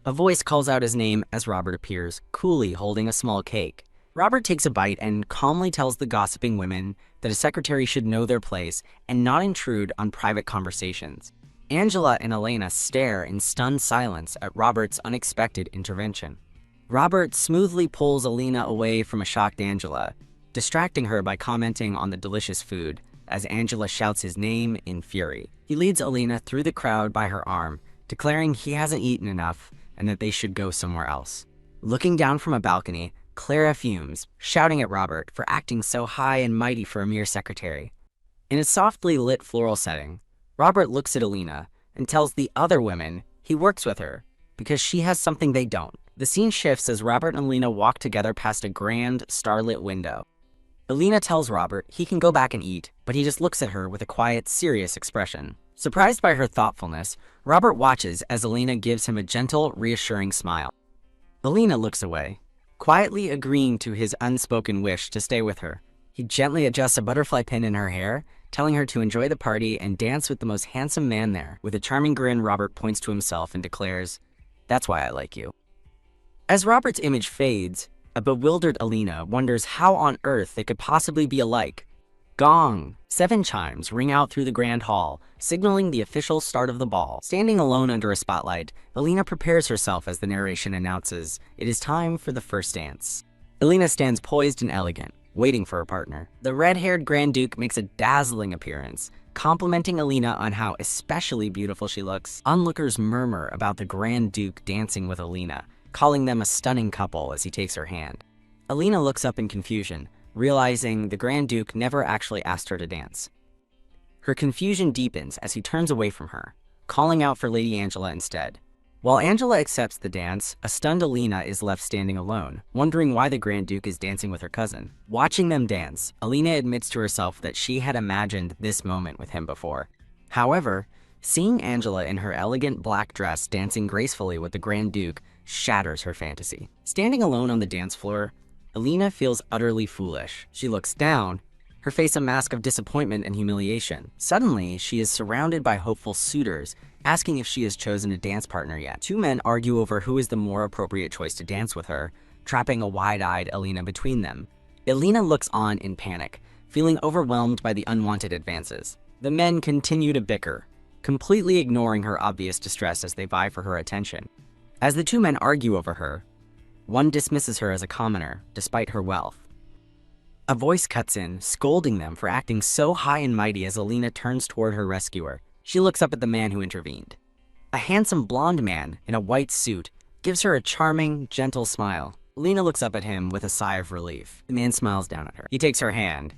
A voice calls out his name as Robert appears, coolly holding a small cake. Robert takes a bite and calmly tells the gossiping women that a secretary should know their place and not intrude on private conversations. Angela and Elena stare in stunned silence at Robert's unexpected intervention. Robert smoothly pulls Alina away from a shocked Angela, distracting her by commenting on the delicious food, as Angela shouts his name in fury. He leads Alina through the crowd by her arm, declaring he hasn't eaten enough and that they should go somewhere else. Looking down from a balcony, Clara fumes, shouting at Robert for acting so high and mighty for a mere secretary. In a softly lit floral setting, Robert looks at Alina and tells the other women he works with her because she has something they don't. The scene shifts as Robert and Alina walk together past a grand, starlit window. Alina tells Robert he can go back and eat, but he just looks at her with a quiet, serious expression. Surprised by her thoughtfulness, Robert watches as Alina gives him a gentle, reassuring smile. Alina looks away, quietly agreeing to his unspoken wish to stay with her. He gently adjusts a butterfly pin in her hair, telling her to enjoy the party and dance with the most handsome man there. With a charming grin, Robert points to himself and declares, "That's why I like you." As Robert's image fades, a bewildered Alina wonders how on earth they could possibly be alike. Gong! 7 chimes ring out through the grand hall, signaling the official start of the ball. Standing alone under a spotlight, Alina prepares herself as the narration announces it is time for the first dance. Alina stands poised and elegant, waiting for her partner. The red-haired Grand Duke makes a dazzling appearance, complimenting Alina on how especially beautiful she looks. Onlookers murmur about the Grand Duke dancing with Alina, calling them a stunning couple as he takes her hand. Alina looks up in confusion, realizing the Grand Duke never actually asked her to dance. Her confusion deepens as he turns away from her, calling out for Lady Angela instead. While Angela accepts the dance, a stunned Alina is left standing alone, wondering why the Grand Duke is dancing with her cousin. Watching them dance, Alina admits to herself that she had imagined this moment with him before. However, Seeing Angela in her elegant black dress dancing gracefully with the Grand Duke shatters her fantasy. Standing alone on the dance floor, Alina feels utterly foolish. She looks down, her face a mask of disappointment and humiliation. Suddenly, she is surrounded by hopeful suitors, asking if she has chosen a dance partner yet. Two men argue over who is the more appropriate choice to dance with her, trapping a wide-eyed Alina between them. Alina looks on in panic, feeling overwhelmed by the unwanted advances. The men continue to bicker, completely ignoring her obvious distress as they vie for her attention. As the two men argue over her, one dismisses her as a commoner, despite her wealth. A voice cuts in, scolding them for acting so high and mighty as Alina turns toward her rescuer. She looks up at the man who intervened. A handsome blonde man in a white suit gives her a charming, gentle smile. Alina looks up at him with a sigh of relief. The man smiles down at her. He takes her hand,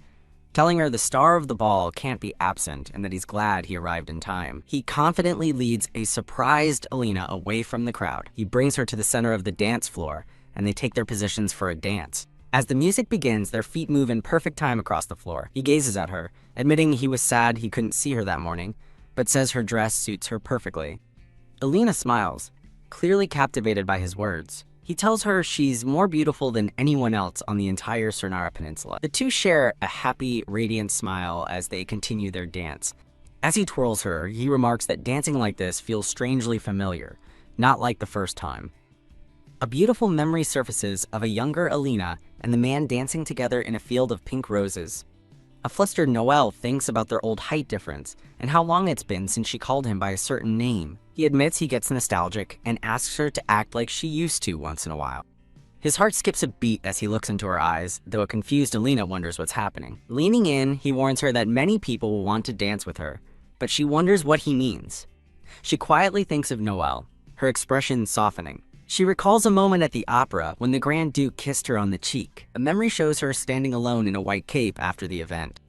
telling her the star of the ball can't be absent and that he's glad he arrived in time. He confidently leads a surprised Alina away from the crowd. He brings her to the center of the dance floor, and they take their positions for a dance. As the music begins, their feet move in perfect time across the floor. He gazes at her, admitting he was sad he couldn't see her that morning, but says her dress suits her perfectly. Alina smiles, clearly captivated by his words. He tells her she's more beautiful than anyone else on the entire Cernara Peninsula. The two share a happy, radiant smile as they continue their dance. As he twirls her, he remarks that dancing like this feels strangely familiar, not like the first time. A beautiful memory surfaces of a younger Alina and the man dancing together in a field of pink roses. A flustered Noel thinks about their old height difference and how long it's been since she called him by a certain name. He admits he gets nostalgic and asks her to act like she used to once in a while. His heart skips a beat as he looks into her eyes, though a confused Alina wonders what's happening. Leaning in, he warns her that many people will want to dance with her, but she wonders what he means. She quietly thinks of Noel, her expression softening. She recalls a moment at the opera when the Grand Duke kissed her on the cheek. A memory shows her standing alone in a white cape after the event.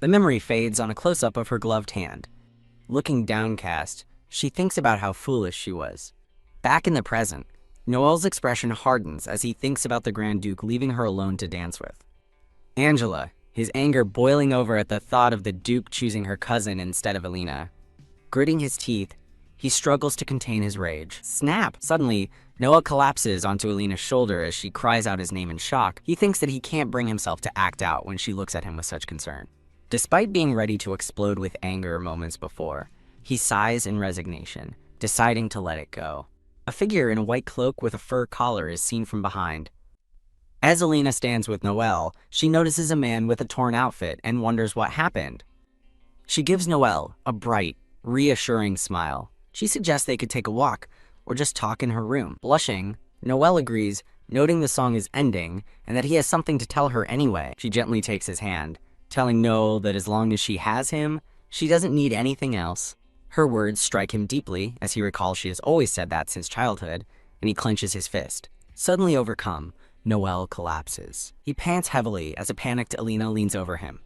The memory fades on a close-up of her gloved hand. Looking downcast, she thinks about how foolish she was. Back in the present, Noel's expression hardens as he thinks about the Grand Duke leaving her alone to dance with. Angela, his anger boiling over at the thought of the Duke choosing her cousin instead of Alina. Gritting his teeth, he struggles to contain his rage. Snap! Suddenly, Noel collapses onto Alina's shoulder as she cries out his name in shock. He thinks that he can't bring himself to act out when she looks at him with such concern. Despite being ready to explode with anger moments before, he sighs in resignation, deciding to let it go. A figure in a white cloak with a fur collar is seen from behind. As Alina stands with Noel, she notices a man with a torn outfit and wonders what happened. She gives Noel a bright, reassuring smile. She suggests they could take a walk, or just talk in her room. Blushing, Noel agrees, noting the song is ending, and that he has something to tell her anyway. She gently takes his hand, telling Noel that as long as she has him, she doesn't need anything else. Her words strike him deeply, as he recalls she has always said that since childhood, and he clenches his fist. Suddenly overcome, Noel collapses. He pants heavily as a panicked Alina leans over him,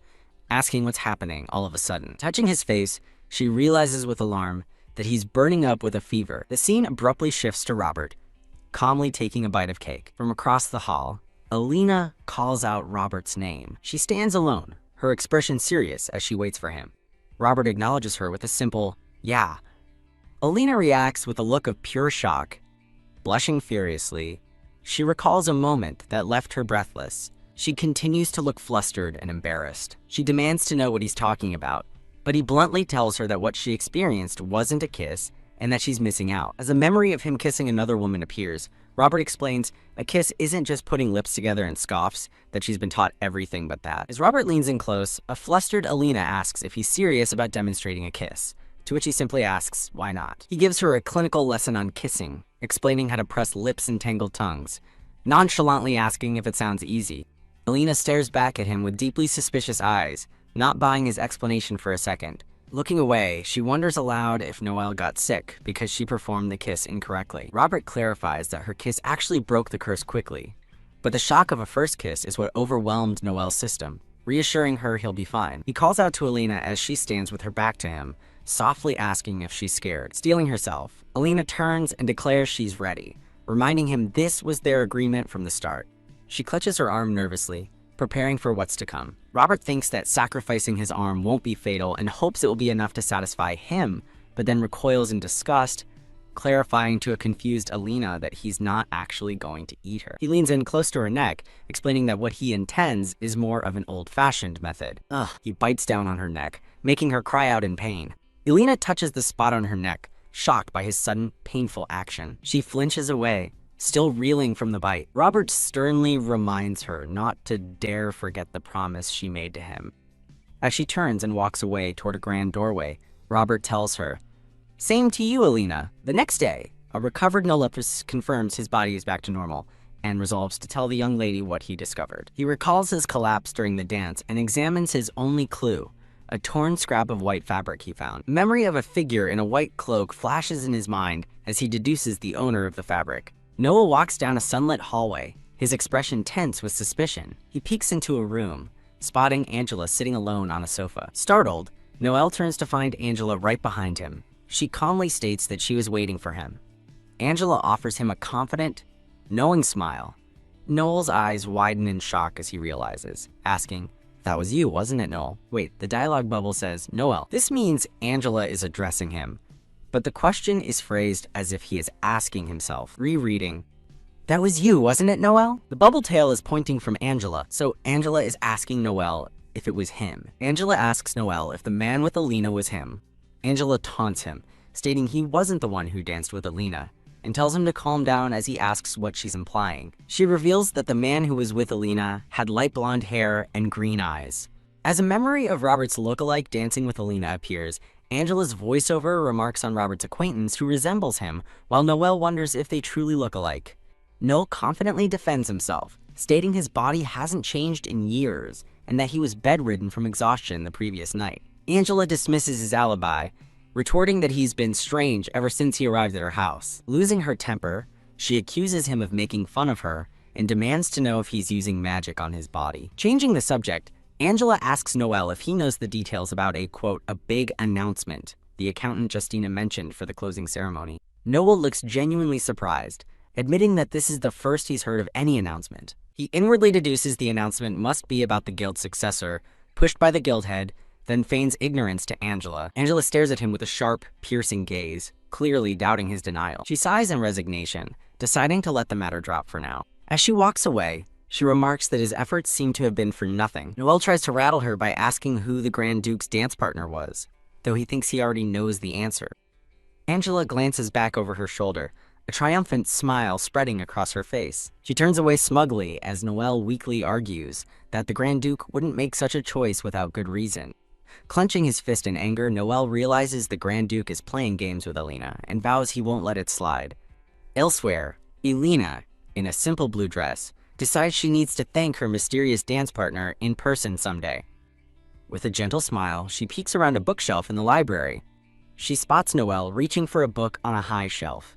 asking what's happening all of a sudden. Touching his face, she realizes with alarm that he's burning up with a fever. The scene abruptly shifts to Robert, calmly taking a bite of cake. From across the hall, Alina calls out Robert's name. She stands alone, her expression serious as she waits for him. Robert acknowledges her with a simple, "Yeah." Alina reacts with a look of pure shock. Blushing furiously, she recalls a moment that left her breathless. She continues to look flustered and embarrassed. She demands to know what he's talking about, but he bluntly tells her that what she experienced wasn't a kiss and that she's missing out. As a memory of him kissing another woman appears, Robert explains a kiss isn't just putting lips together and scoffs, that she's been taught everything but that. As Robert leans in close, a flustered Alina asks if he's serious about demonstrating a kiss, to which he simply asks, why not? He gives her a clinical lesson on kissing, explaining how to press lips and tangled tongues, nonchalantly asking if it sounds easy. Alina stares back at him with deeply suspicious eyes, not buying his explanation for a second. Looking away, she wonders aloud if Noel got sick because she performed the kiss incorrectly. Robert clarifies that her kiss actually broke the curse quickly, but the shock of a first kiss is what overwhelmed Noel's system, reassuring her he'll be fine. He calls out to Alina as she stands with her back to him, softly asking if she's scared. Steeling herself, Alina turns and declares she's ready, reminding him this was their agreement from the start. She clutches her arm nervously, preparing for what's to come. Robert thinks that sacrificing his arm won't be fatal and hopes it will be enough to satisfy him but then recoils in disgust, clarifying to a confused Alina that he's not actually going to eat her. He leans in close to her neck, explaining that what he intends is more of an old-fashioned method. He bites down on her neck, making her cry out in pain. Alina touches the spot on her neck, shocked by his sudden, painful action. She flinches away, still reeling from the bite. Robert sternly reminds her not to dare forget the promise she made to him. As she turns and walks away toward a grand doorway, Robert tells her, "Same to you, Alina." The next day, a recovered Nolipus confirms his body is back to normal and resolves to tell the young lady what he discovered. He recalls his collapse during the dance and examines his only clue, a torn scrap of white fabric he found. Memory of a figure in a white cloak flashes in his mind as he deduces the owner of the fabric. Noah walks down a sunlit hallway, his expression tense with suspicion. He peeks into a room, spotting Angela sitting alone on a sofa. Startled, Noel turns to find Angela right behind him. She calmly states that she was waiting for him. Angela offers him a confident, knowing smile. Noel's eyes widen in shock as he realizes, asking, "That was you, wasn't it, Noel?" Wait, the dialogue bubble says, "Noel." This means Angela is addressing him, but the question is phrased as if he is asking himself. Rereading, "That was you, wasn't it, Noel?" The bubble tail is pointing from Angela, so Angela is asking Noel if it was him. Angela asks Noel if the man with Alina was him. Angela taunts him, stating he wasn't the one who danced with Alina, and tells him to calm down as he asks what she's implying. She reveals that the man who was with Alina had light blonde hair and green eyes. As a memory of Robert's lookalike dancing with Alina appears, Angela's voiceover remarks on Robert's acquaintance who resembles him, while Noel wonders if they truly look alike. Noel confidently defends himself, stating his body hasn't changed in years and that he was bedridden from exhaustion the previous night. Angela dismisses his alibi, retorting that he's been strange ever since he arrived at her house. Losing her temper, she accuses him of making fun of her and demands to know if he's using magic on his body. Changing the subject, Angela asks Noel if he knows the details about a, quote, "a big announcement" the accountant Justina mentioned for the closing ceremony. Noel looks genuinely surprised, admitting that this is the first he's heard of any announcement. He inwardly deduces the announcement must be about the guild's successor, pushed by the guild head, then feigns ignorance to Angela. Angela stares at him with a sharp, piercing gaze, clearly doubting his denial. She sighs in resignation, deciding to let the matter drop for now. As she walks away, she remarks that his efforts seem to have been for nothing. Noel tries to rattle her by asking who the Grand Duke's dance partner was, though he thinks he already knows the answer. Angela glances back over her shoulder, a triumphant smile spreading across her face. She turns away smugly as Noel weakly argues that the Grand Duke wouldn't make such a choice without good reason. Clenching his fist in anger, Noel realizes the Grand Duke is playing games with Alina and vows he won't let it slide. Elsewhere, Alina, in a simple blue dress, decides she needs to thank her mysterious dance partner in person someday. With a gentle smile, she peeks around a bookshelf in the library. She spots Noel reaching for a book on a high shelf.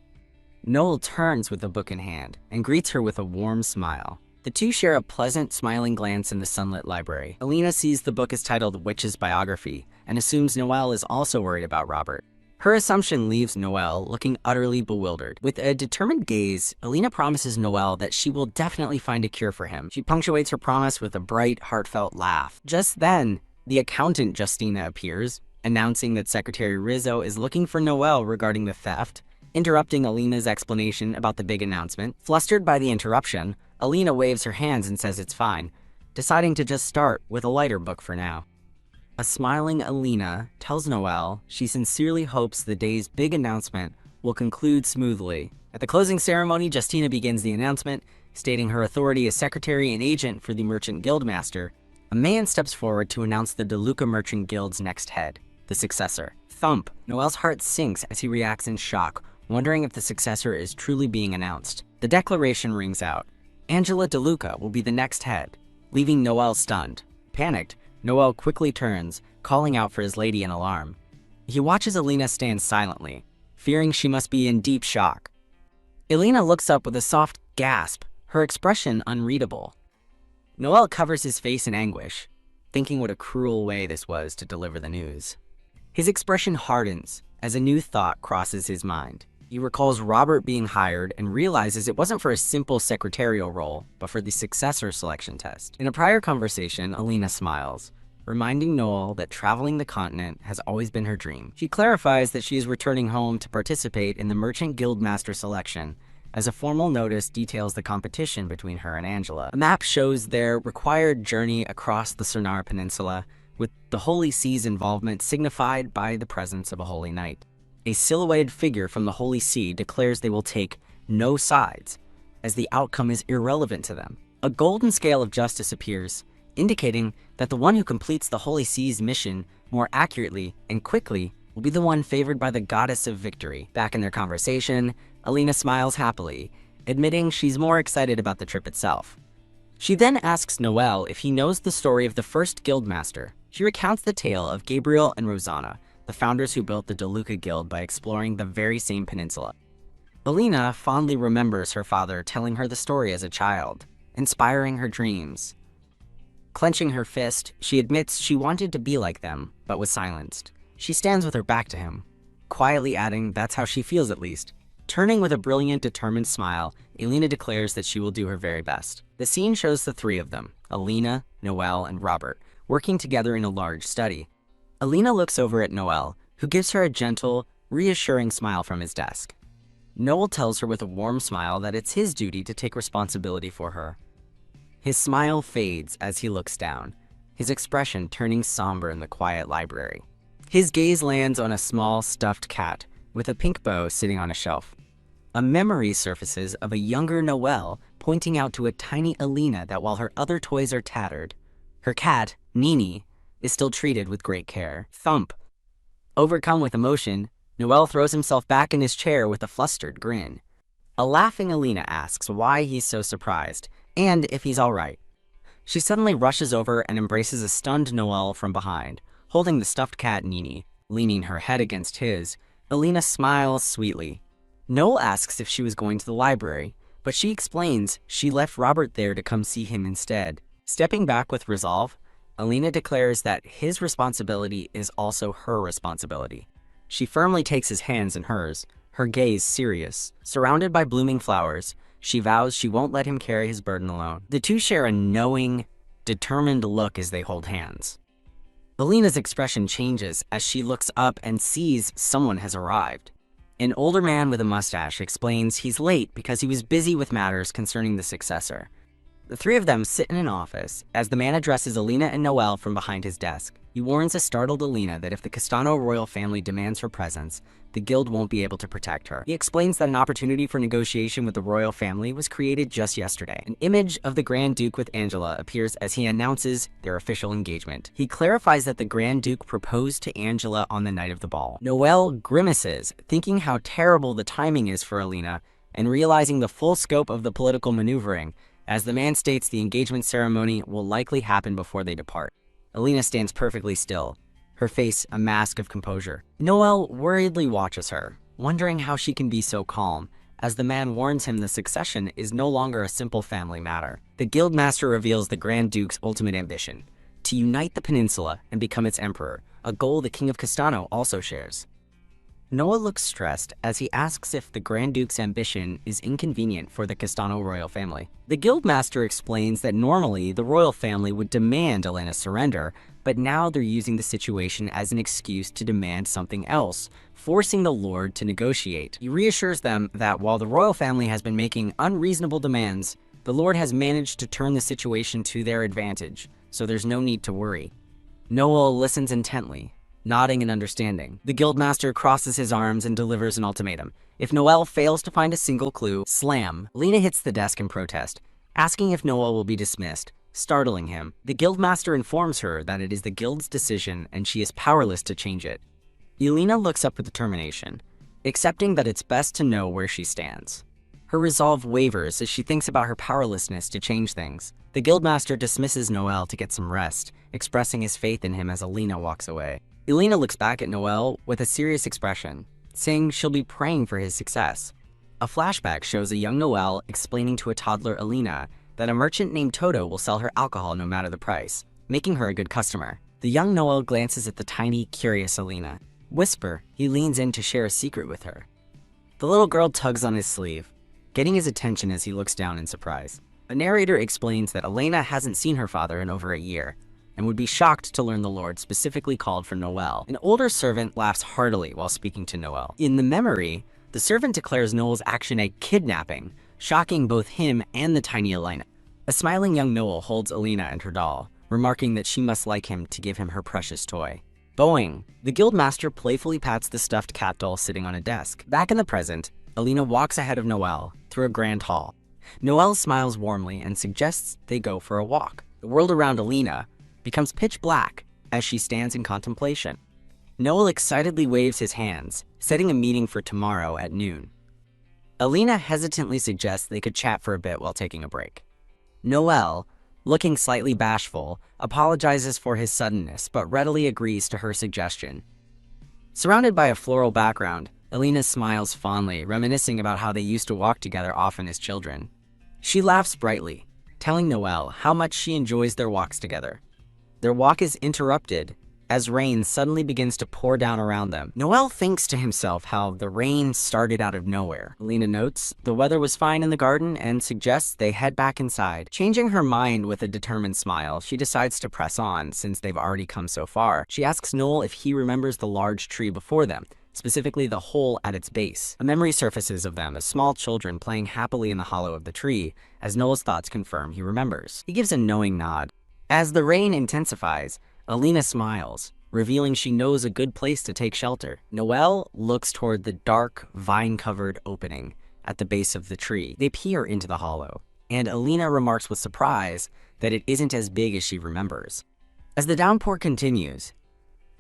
Noel turns with the book in hand and greets her with a warm smile. The two share a pleasant, smiling glance in the sunlit library. Alina sees the book is titled Witch's Biography and assumes Noel is also worried about Robert. Her assumption leaves Noel looking utterly bewildered. With a determined gaze, Alina promises Noel that she will definitely find a cure for him. She punctuates her promise with a bright, heartfelt laugh. Just then, the accountant Justina appears, announcing that Secretary Rizzo is looking for Noel regarding the theft, interrupting Alina's explanation about the big announcement. Flustered by the interruption, Alina waves her hands and says it's fine, deciding to just start with a lighter book for now. A smiling Alina tells Noel she sincerely hopes the day's big announcement will conclude smoothly. At the closing ceremony, Justina begins the announcement, stating her authority as secretary and agent for the Merchant Guildmaster. A man steps forward to announce the DeLuca Merchant Guild's next head, the successor. Thump! Noel's heart sinks as he reacts in shock, wondering if the successor is truly being announced. The declaration rings out. Angela DeLuca will be the next head, leaving Noel stunned. Panicked, Noel quickly turns, calling out for his lady in alarm. He watches Alina stand silently, fearing she must be in deep shock. Alina looks up with a soft gasp, her expression unreadable. Noel covers his face in anguish, thinking what a cruel way this was to deliver the news. His expression hardens as a new thought crosses his mind. He recalls Robert being hired and realizes it wasn't for a simple secretarial role, but for the successor selection test. In a prior conversation, Alina smiles, reminding Noel that traveling the continent has always been her dream. She clarifies that she is returning home to participate in the Merchant Guild Master selection, as a formal notice details the competition between her and Angela. A map shows their required journey across the Sennar Peninsula, with the Holy Sea's involvement signified by the presence of a Holy Knight. A silhouetted figure from the Holy See declares they will take no sides, as the outcome is irrelevant to them. A golden scale of justice appears, indicating that the one who completes the Holy Sea's mission more accurately and quickly will be the one favored by the goddess of victory. Back in their conversation, Alina smiles happily, admitting she's more excited about the trip itself. She then asks Noel if he knows the story of the first guildmaster. She recounts the tale of Gabriel and Rosanna, the founders who built the DeLuca Guild by exploring the very same peninsula. Alina fondly remembers her father telling her the story as a child, inspiring her dreams. Clenching her fist, she admits she wanted to be like them, but was silenced. She stands with her back to him, quietly adding that's how she feels at least. Turning with a brilliant, determined smile, Alina declares that she will do her very best. The scene shows the three of them, Alina, Noel, and Robert, working together in a large study. Alina looks over at Noel, who gives her a gentle, reassuring smile from his desk. Noel tells her with a warm smile that it's his duty to take responsibility for her. His smile fades as he looks down, his expression turning somber in the quiet library. His gaze lands on a small stuffed cat with a pink bow sitting on a shelf. A memory surfaces of a younger Noel pointing out to a tiny Alina that while her other toys are tattered, her cat, Nini, is still treated with great care. Thump. Overcome with emotion, Noel throws himself back in his chair with a flustered grin. A laughing Alina asks why he's so surprised, and if he's all right. She suddenly rushes over and embraces a stunned Noel from behind, holding the stuffed cat Nini. Leaning her head against his, Alina smiles sweetly. Noel asks if she was going to the library, but she explains she left Robert there to come see him instead. Stepping back with resolve, Alina declares that his responsibility is also her responsibility. She firmly takes his hands in hers, her gaze serious. Surrounded by blooming flowers, she vows she won't let him carry his burden alone. The two share a knowing, determined look as they hold hands. Alina's expression changes as she looks up and sees someone has arrived. An older man with a mustache explains he's late because he was busy with matters concerning the successor. The three of them sit in an office as the man addresses Alina and Noel from behind his desk. He warns a startled Alina that if the Castano royal family demands her presence, the guild won't be able to protect her. He explains that an opportunity for negotiation with the royal family was created just yesterday. An image of the Grand Duke with Angela appears as he announces their official engagement. He clarifies that the Grand Duke proposed to Angela on the night of the ball. Noel grimaces, thinking how terrible the timing is for Alina, and realizing the full scope of the political maneuvering, as the man states the engagement ceremony will likely happen before they depart. Alina stands perfectly still, her face a mask of composure. Noel worriedly watches her, wondering how she can be so calm, as the man warns him the succession is no longer a simple family matter. The Guildmaster reveals the Grand Duke's ultimate ambition, to unite the peninsula and become its emperor, a goal the King of Castano also shares. Noel looks stressed as he asks if the Grand Duke's ambition is inconvenient for the Castano royal family. The Guildmaster explains that normally the royal family would demand Alina's surrender, but now they're using the situation as an excuse to demand something else, forcing the Lord to negotiate. He reassures them that while the royal family has been making unreasonable demands, the Lord has managed to turn the situation to their advantage, so there's no need to worry. Noel listens intently, nodding in understanding. The Guildmaster crosses his arms and delivers an ultimatum. If Noel fails to find a single clue, slam. Alina hits the desk in protest, asking if Noel will be dismissed, startling him. The Guildmaster informs her that it is the Guild's decision and she is powerless to change it. Alina looks up with determination, accepting that it's best to know where she stands. Her resolve wavers as she thinks about her powerlessness to change things. The Guildmaster dismisses Noel to get some rest, expressing his faith in him as Alina walks away. Alina looks back at Noel with a serious expression, saying she'll be praying for his success. A flashback shows a young Noel explaining to a toddler Alina that a merchant named Toto will sell her alcohol no matter the price, making her a good customer. The young Noel glances at the tiny, curious Alina. Whisper, he leans in to share a secret with her. The little girl tugs on his sleeve, getting his attention as he looks down in surprise. A narrator explains that Alina hasn't seen her father in over a year, and would be shocked to learn the Lord specifically called for Noel. An older servant laughs heartily while speaking to Noel. In the memory, the servant declares Noel's action a kidnapping, shocking both him and the tiny Alina. A smiling young Noel holds Alina and her doll, remarking that she must like him to give him her precious toy. Boing. The guildmaster playfully pats the stuffed cat doll sitting on a desk. Back in the present, Alina walks ahead of Noel through a grand hall. Noel smiles warmly and suggests they go for a walk. The world around Alina becomes pitch black as she stands in contemplation. Noel excitedly waves his hands, setting a meeting for tomorrow at noon. Alina hesitantly suggests they could chat for a bit while taking a break. Noel, looking slightly bashful, apologizes for his suddenness but readily agrees to her suggestion. Surrounded by a floral background, Alina smiles fondly, reminiscing about how they used to walk together often as children. She laughs brightly, telling Noel how much she enjoys their walks together. Their walk is interrupted as rain suddenly begins to pour down around them. Noel thinks to himself how the rain started out of nowhere. Alina notes the weather was fine in the garden and suggests they head back inside. Changing her mind with a determined smile, she decides to press on since they've already come so far. She asks Noel if he remembers the large tree before them, specifically the hole at its base. A memory surfaces of them as small children playing happily in the hollow of the tree, as Noel's thoughts confirm he remembers. He gives a knowing nod. As the rain intensifies, Alina smiles, revealing she knows a good place to take shelter. Noel looks toward the dark, vine-covered opening at the base of the tree. They peer into the hollow, and Alina remarks with surprise that it isn't as big as she remembers. As the downpour continues,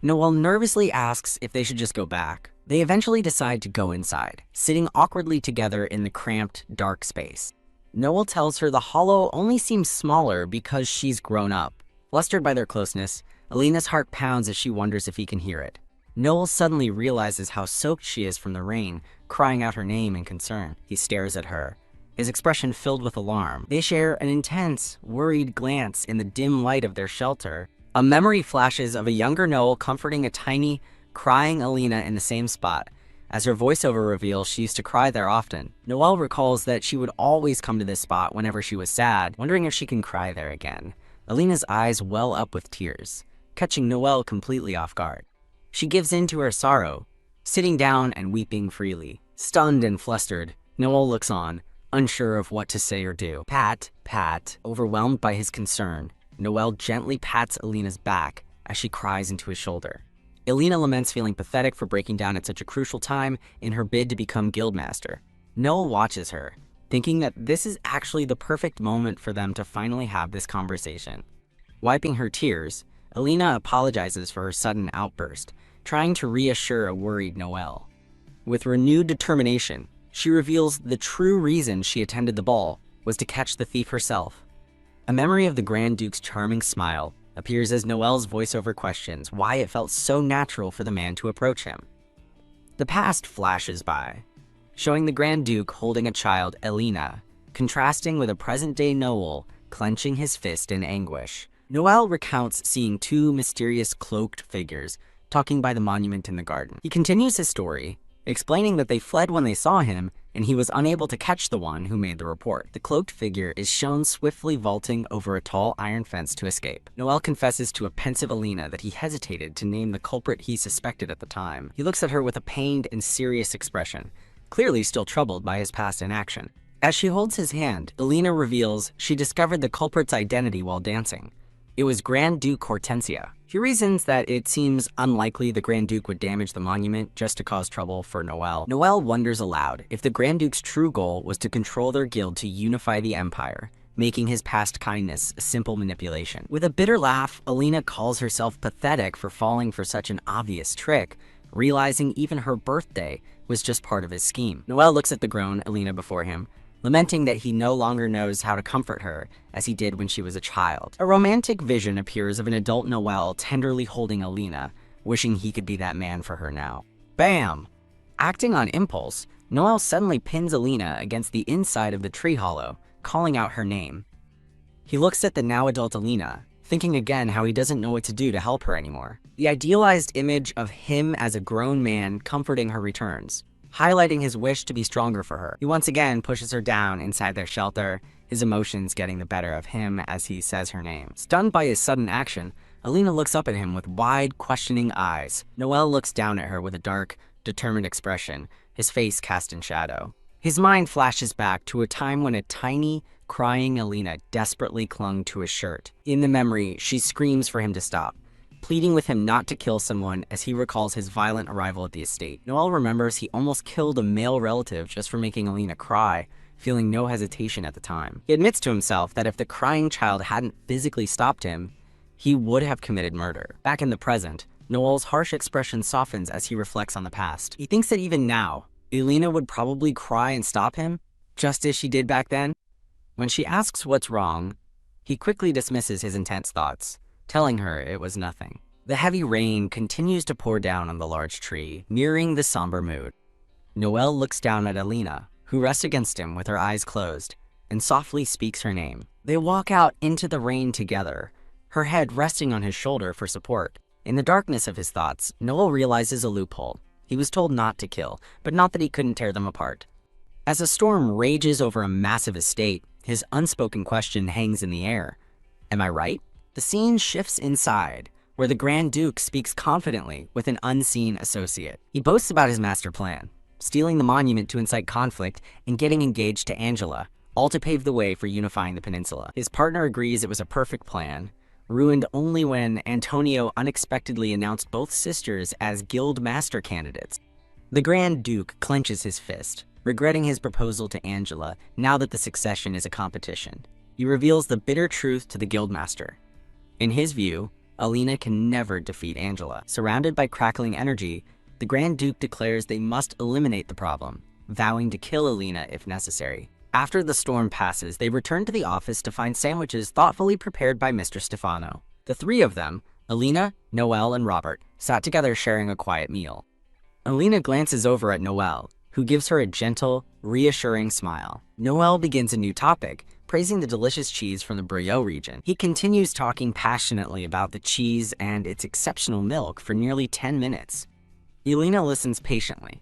Noel nervously asks if they should just go back. They eventually decide to go inside, sitting awkwardly together in the cramped, dark space. Noel tells her the hollow only seems smaller because she's grown up. Flustered by their closeness, Alina's heart pounds as she wonders if he can hear it. Noel suddenly realizes how soaked she is from the rain, crying out her name in concern. He stares at her, his expression filled with alarm. They share an intense, worried glance in the dim light of their shelter. A memory flashes of a younger Noel comforting a tiny, crying Alina in the same spot. As her voiceover reveals, she used to cry there often. Noel recalls that she would always come to this spot whenever she was sad, wondering if she can cry there again. Alina's eyes well up with tears, catching Noel completely off guard. She gives in to her sorrow, sitting down and weeping freely. Stunned and flustered, Noel looks on, unsure of what to say or do. Pat. Overwhelmed by his concern, Noel gently pats Alina's back as she cries into his shoulder. Alina laments feeling pathetic for breaking down at such a crucial time in her bid to become guildmaster. Noel watches her, thinking that this is actually the perfect moment for them to finally have this conversation. Wiping her tears, Alina apologizes for her sudden outburst, trying to reassure a worried Noel. With renewed determination, she reveals the true reason she attended the ball was to catch the thief herself. A memory of the Grand Duke's charming smile appears as Noel's voiceover questions why it felt so natural for the man to approach him. The past flashes by, showing the Grand Duke holding a child, Alina, contrasting with a present-day Noel clenching his fist in anguish. Noel recounts seeing two mysterious cloaked figures talking by the monument in the garden. He continues his story, explaining that they fled when they saw him and he was unable to catch the one who made the report. The cloaked figure is shown swiftly vaulting over a tall iron fence to escape. Noel confesses to a pensive Alina that he hesitated to name the culprit he suspected at the time. He looks at her with a pained and serious expression, clearly still troubled by his past inaction. As she holds his hand, Alina reveals she discovered the culprit's identity while dancing. It was Grand Duke Hortensia. She reasons that it seems unlikely the Grand Duke would damage the monument just to cause trouble for Noel. Noel wonders aloud if the Grand Duke's true goal was to control their guild to unify the empire, making his past kindness a simple manipulation. With a bitter laugh, Alina calls herself pathetic for falling for such an obvious trick, realizing even her birthday was just part of his scheme. Noel looks at the grown Alina before him, lamenting that he no longer knows how to comfort her as he did when she was a child. A romantic vision appears of an adult Noel tenderly holding Alina, wishing he could be that man for her now. Bam! Acting on impulse, Noel suddenly pins Alina against the inside of the tree hollow, calling out her name. He looks at the now adult Alina, thinking again how he doesn't know what to do to help her anymore. The idealized image of him as a grown man comforting her returns, highlighting his wish to be stronger for her. He once again pushes her down inside their shelter, his emotions getting the better of him as he says her name. Stunned by his sudden action, Alina looks up at him with wide, questioning eyes. Noel looks down at her with a dark, determined expression, his face cast in shadow. His mind flashes back to a time when a tiny, crying Alina desperately clung to his shirt. In the memory, she screams for him to stop, pleading with him not to kill someone as he recalls his violent arrival at the estate. Noel remembers he almost killed a male relative just for making Alina cry, feeling no hesitation at the time. He admits to himself that if the crying child hadn't physically stopped him, he would have committed murder. Back in the present, Noel's harsh expression softens as he reflects on the past. He thinks that even now, Alina would probably cry and stop him, just as she did back then. When she asks what's wrong, he quickly dismisses his intense thoughts, telling her it was nothing. The heavy rain continues to pour down on the large tree, mirroring the somber mood. Noel looks down at Alina, who rests against him with her eyes closed, and softly speaks her name. They walk out into the rain together, her head resting on his shoulder for support. In the darkness of his thoughts, Noel realizes a loophole. He was told not to kill, but not that he couldn't tear them apart. As a storm rages over a massive estate, his unspoken question hangs in the air. Am I right? The scene shifts inside, where the Grand Duke speaks confidently with an unseen associate. He boasts about his master plan, stealing the monument to incite conflict and getting engaged to Angela, all to pave the way for unifying the peninsula. His partner agrees it was a perfect plan, ruined only when Antonio unexpectedly announced both sisters as guild master candidates. The Grand Duke clenches his fist, regretting his proposal to Angela now that the succession is a competition. He reveals the bitter truth to the guildmaster. In his view, Alina can never defeat Angela. Surrounded by crackling energy, the Grand Duke declares they must eliminate the problem, vowing to kill Alina if necessary. After the storm passes, they return to the office to find sandwiches thoughtfully prepared by Mr. Stefano. The three of them, Alina, Noel, and Robert, sat together sharing a quiet meal. Alina glances over at Noel, who gives her a gentle, reassuring smile. Noel begins a new topic, praising the delicious cheese from the Brioche region. He continues talking passionately about the cheese and its exceptional milk for nearly 10 minutes. Alina listens patiently,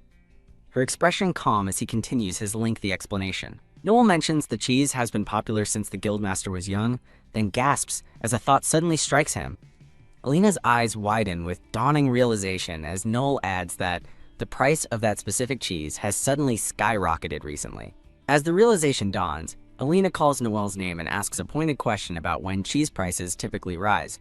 her expression calm as he continues his lengthy explanation. Noel mentions the cheese has been popular since the guildmaster was young, then gasps as a thought suddenly strikes him. Alina's eyes widen with dawning realization as Noel adds that the price of that specific cheese has suddenly skyrocketed recently. As the realization dawns, Alina calls Noel's name and asks a pointed question about when cheese prices typically rise.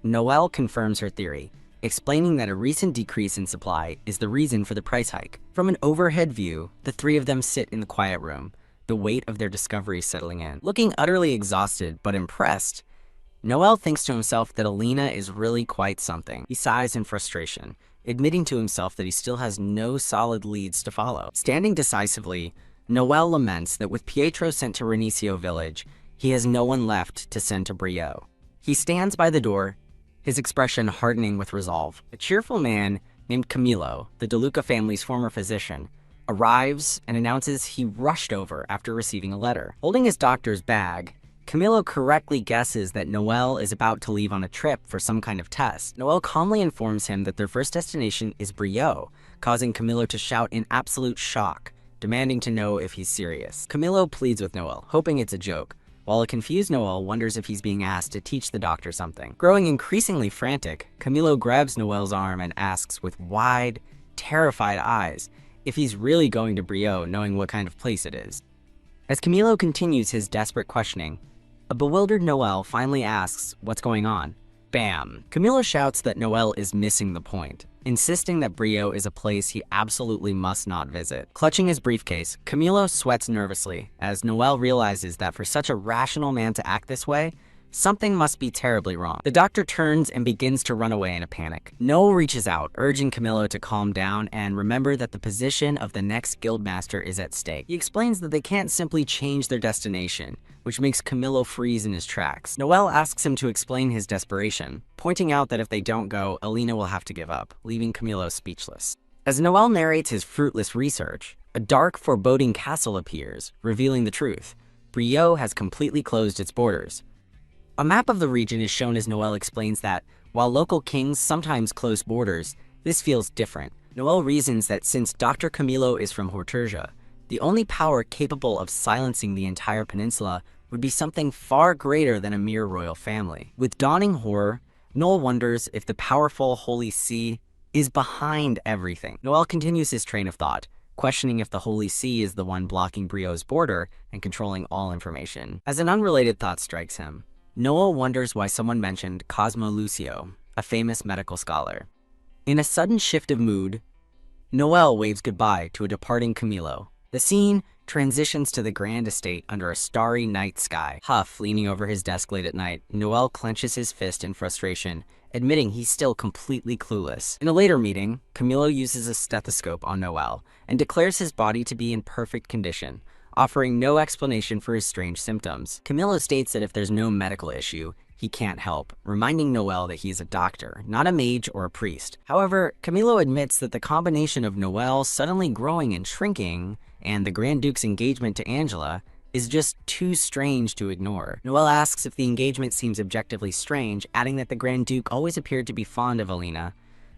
Noel confirms her theory, explaining that a recent decrease in supply is the reason for the price hike. From an overhead view, the three of them sit in the quiet room, the weight of their discovery settling in. Looking utterly exhausted but impressed, Noel thinks to himself that Alina is really quite something. He sighs in frustration, admitting to himself that he still has no solid leads to follow. Standing decisively, Noel laments that with Pietro sent to Renicio village, he has no one left to send to Brioche. He stands by the door, his expression hardening with resolve. A cheerful man named Camillo, the De Luca family's former physician, arrives and announces he rushed over after receiving a letter. Holding his doctor's bag, Camillo correctly guesses that Noel is about to leave on a trip for some kind of test. Noel calmly informs him that their first destination is Brioche, causing Camillo to shout in absolute shock, demanding to know if he's serious. Camillo pleads with Noel, hoping it's a joke, while a confused Noel wonders if he's being asked to teach the doctor something. Growing increasingly frantic, Camillo grabs Noel's arm and asks with wide, terrified eyes if he's really going to Brioche, knowing what kind of place it is. As Camillo continues his desperate questioning, a bewildered Noel finally asks what's going on. Bam! Camillo shouts that Noel is missing the point, insisting that Brioche is a place he absolutely must not visit. Clutching his briefcase, Camillo sweats nervously as Noel realizes that for such a rational man to act this way, something must be terribly wrong. The doctor turns and begins to run away in a panic. Noel reaches out, urging Camillo to calm down and remember that the position of the next guildmaster is at stake. He explains that they can't simply change their destination, which makes Camillo freeze in his tracks. Noel asks him to explain his desperation, pointing out that if they don't go, Alina will have to give up, leaving Camillo speechless. As Noel narrates his fruitless research, a dark, foreboding castle appears, revealing the truth. Brioche has completely closed its borders. A map of the region is shown as Noel explains that, while local kings sometimes close borders, this feels different. Noel reasons that since Dr. Camillo is from Hortersia, the only power capable of silencing the entire peninsula would be something far greater than a mere royal family. With dawning horror, Noel wonders if the powerful Holy See is behind everything. Noel continues his train of thought, questioning if the Holy See is the one blocking Brio's border and controlling all information. As an unrelated thought strikes him, Noel wonders why someone mentioned Cosmo Lucio, a famous medical scholar. In a sudden shift of mood, Noel waves goodbye to a departing Camilo. The scene transitions to the grand estate under a starry night sky. Huff, leaning over his desk late at night, Noel clenches his fist in frustration, admitting he's still completely clueless. In a later meeting, Camilo uses a stethoscope on Noel and declares his body to be in perfect condition, offering no explanation for his strange symptoms. Camilo states that if there's no medical issue, he can't help, reminding Noel that he's a doctor, not a mage or a priest. However, Camilo admits that the combination of Noel suddenly growing and shrinking and the Grand Duke's engagement to Angela is just too strange to ignore. Noel asks if the engagement seems objectively strange, adding that the Grand Duke always appeared to be fond of Alina,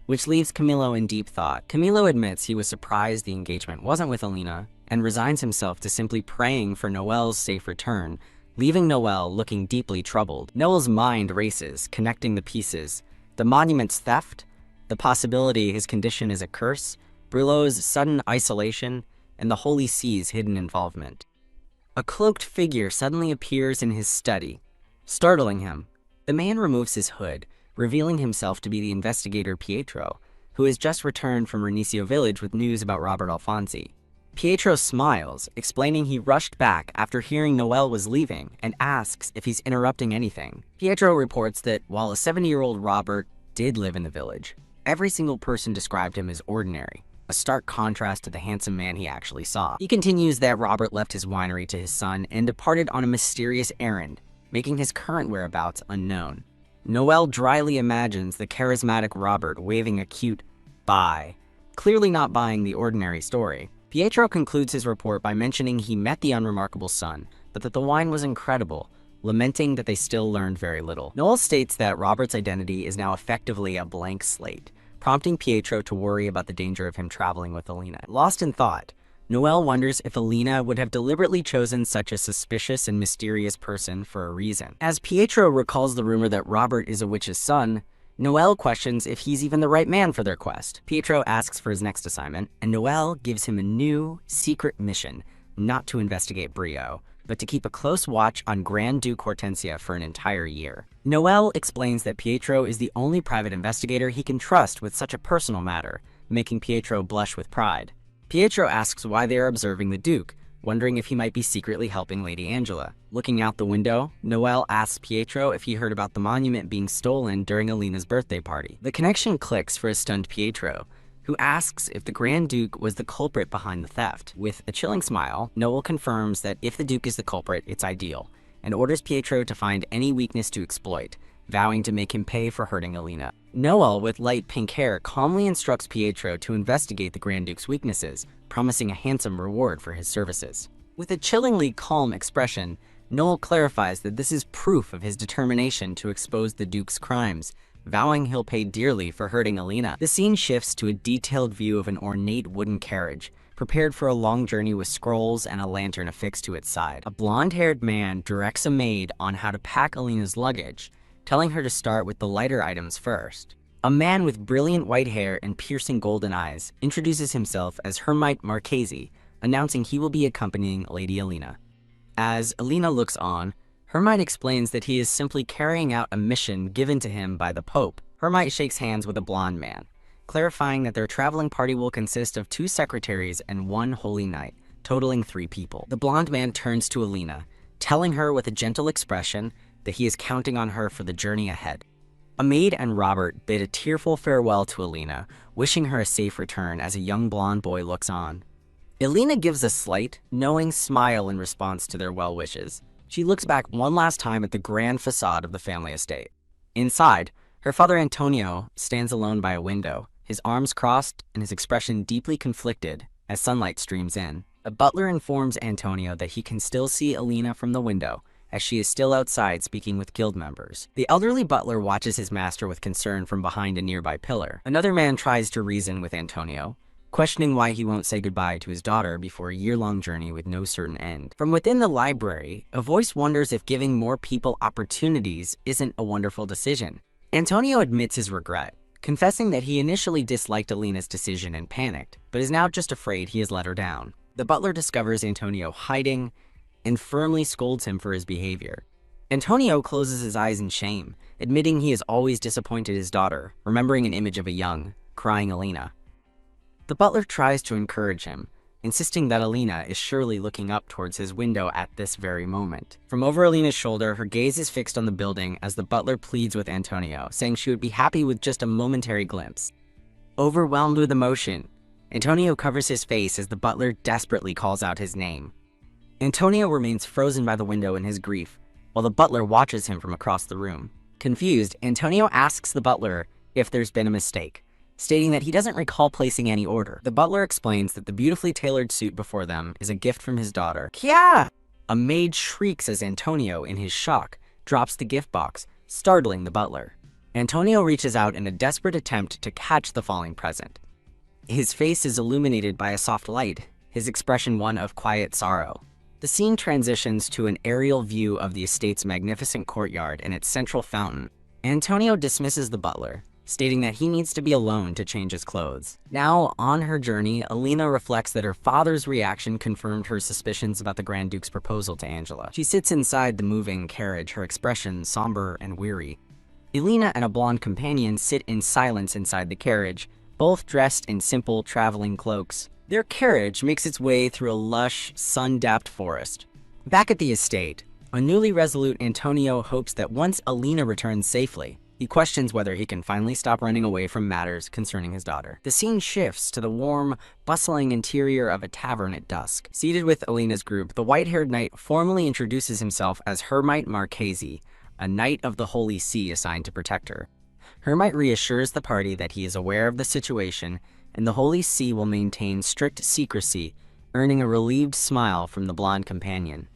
which leaves Camilo in deep thought. Camilo admits he was surprised the engagement wasn't with Alina and resigns himself to simply praying for Noel's safe return, leaving Noel looking deeply troubled. Noel's mind races, connecting the pieces: the monument's theft, the possibility his condition is a curse, Brillo's sudden isolation, and the Holy See's hidden involvement. A cloaked figure suddenly appears in his study, startling him. The man removes his hood, revealing himself to be the investigator Pietro, who has just returned from Renicio village with news about Robert Alfonsi. Pietro smiles, explaining he rushed back after hearing Noel was leaving, and asks if he's interrupting anything. Pietro reports that while a 70-year-old Robert did live in the village, every single person described him as ordinary, a stark contrast to the handsome man he actually saw. He continues that Robert left his winery to his son and departed on a mysterious errand, making his current whereabouts unknown. Noel dryly imagines the charismatic Robert waving a cute bye, clearly not buying the ordinary story. Pietro concludes his report by mentioning he met the unremarkable son, but that the wine was incredible, lamenting that they still learned very little. Noel states that Robert's identity is now effectively a blank slate, prompting Pietro to worry about the danger of him traveling with Alina. Lost in thought, Noel wonders if Alina would have deliberately chosen such a suspicious and mysterious person for a reason. As Pietro recalls the rumor that Robert is a witch's son, Noel questions if he's even the right man for their quest. Pietro asks for his next assignment, and Noel gives him a new, secret mission, not to investigate Brio, but to keep a close watch on Grand Duke Hortensia for an entire year. Noel explains that Pietro is the only private investigator he can trust with such a personal matter, making Pietro blush with pride. Pietro asks why they are observing the Duke, wondering if he might be secretly helping Lady Angela. Looking out the window, Noel asks Pietro if he heard about the monument being stolen during Alina's birthday party. The connection clicks for a stunned Pietro, who asks if the Grand Duke was the culprit behind the theft. With a chilling smile, Noel confirms that if the Duke is the culprit, it's ideal, and orders Pietro to find any weakness to exploit, vowing to make him pay for hurting Alina. Noel, with light pink hair, calmly instructs Pietro to investigate the Grand Duke's weaknesses, promising a handsome reward for his services. With a chillingly calm expression, Noel clarifies that this is proof of his determination to expose the Duke's crimes, vowing he'll pay dearly for hurting Alina. The scene shifts to a detailed view of an ornate wooden carriage, prepared for a long journey with scrolls and a lantern affixed to its side. A blonde-haired man directs a maid on how to pack Alina's luggage, telling her to start with the lighter items first. A man with brilliant white hair and piercing golden eyes introduces himself as Hermite Marchesi, announcing he will be accompanying Lady Alina. As Alina looks on, Hermite explains that he is simply carrying out a mission given to him by the Pope. Hermite shakes hands with a blonde man, clarifying that their traveling party will consist of 2 secretaries and 1 holy knight, totaling 3 people. The blonde man turns to Alina, telling her with a gentle expression that he is counting on her for the journey ahead. A maid and Robert bid a tearful farewell to Alina, wishing her a safe return as a young blonde boy looks on. Alina gives a slight, knowing smile in response to their well wishes. She looks back one last time at the grand facade of the family estate. Inside, her father Antonio stands alone by a window, his arms crossed and his expression deeply conflicted as sunlight streams in. A butler informs Antonio that he can still see Alina from the window, as she is still outside speaking with guild members. The elderly butler watches his master with concern from behind a nearby pillar. Another man tries to reason with Antonio, questioning why he won't say goodbye to his daughter before a year-long journey with no certain end. From within the library, a voice wonders if giving more people opportunities isn't a wonderful decision. Antonio admits his regret, confessing that he initially disliked Alina's decision and panicked, but is now just afraid he has let her down. The butler discovers Antonio hiding and firmly scolds him for his behavior. Antonio closes his eyes in shame, admitting he has always disappointed his daughter, remembering an image of a young, crying Alina. The butler tries to encourage him, insisting that Alina is surely looking up towards his window at this very moment. From over Alina's shoulder, her gaze is fixed on the building as the butler pleads with Antonio, saying she would be happy with just a momentary glimpse. Overwhelmed with emotion, Antonio covers his face as the butler desperately calls out his name. Antonio remains frozen by the window in his grief, while the butler watches him from across the room. Confused, Antonio asks the butler if there's been a mistake, stating that he doesn't recall placing any order. The butler explains that the beautifully tailored suit before them is a gift from his daughter. Kya! A maid shrieks as Antonio, in his shock, drops the gift box, startling the butler. Antonio reaches out in a desperate attempt to catch the falling present. His face is illuminated by a soft light, his expression one of quiet sorrow. The scene transitions to an aerial view of the estate's magnificent courtyard and its central fountain. Antonio dismisses the butler, stating that he needs to be alone to change his clothes. Now, on her journey, Alina reflects that her father's reaction confirmed her suspicions about the Grand Duke's proposal to Angela. She sits inside the moving carriage, her expression somber and weary. Alina and a blonde companion sit in silence inside the carriage, both dressed in simple traveling cloaks. Their carriage makes its way through a lush, sun-dapped forest. Back at the estate, a newly resolute Antonio hopes that once Alina returns safely, he questions whether he can finally stop running away from matters concerning his daughter. The scene shifts to the warm, bustling interior of a tavern at dusk. Seated with Alina's group, the white-haired knight formally introduces himself as Hermite Marchese, a knight of the Holy See assigned to protect her. Hermite reassures the party that he is aware of the situation and the Holy See will maintain strict secrecy, earning a relieved smile from the blonde companion.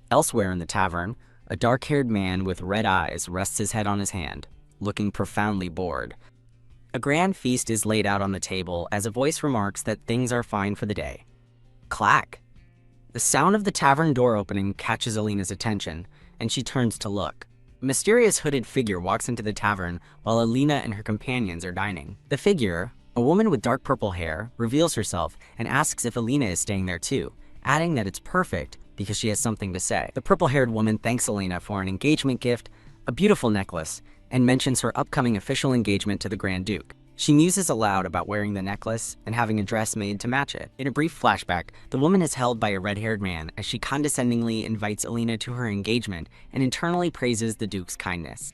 Elsewhere in the tavern, a dark-haired man with red eyes rests his head on his hand, looking profoundly bored. A grand feast is laid out on the table as a voice remarks that things are fine for the day. Clack! The sound of the tavern door opening catches Alina's attention, and she turns to look. A mysterious hooded figure walks into the tavern while Alina and her companions are dining. The figure, a woman with dark purple hair, reveals herself and asks if Alina is staying there too, adding that it's perfect because she has something to say. The purple-haired woman thanks Alina for an engagement gift, a beautiful necklace, and mentions her upcoming official engagement to the Grand Duke. She muses aloud about wearing the necklace and having a dress made to match it. In a brief flashback, the woman is held by a red-haired man as she condescendingly invites Alina to her engagement and internally praises the Duke's kindness.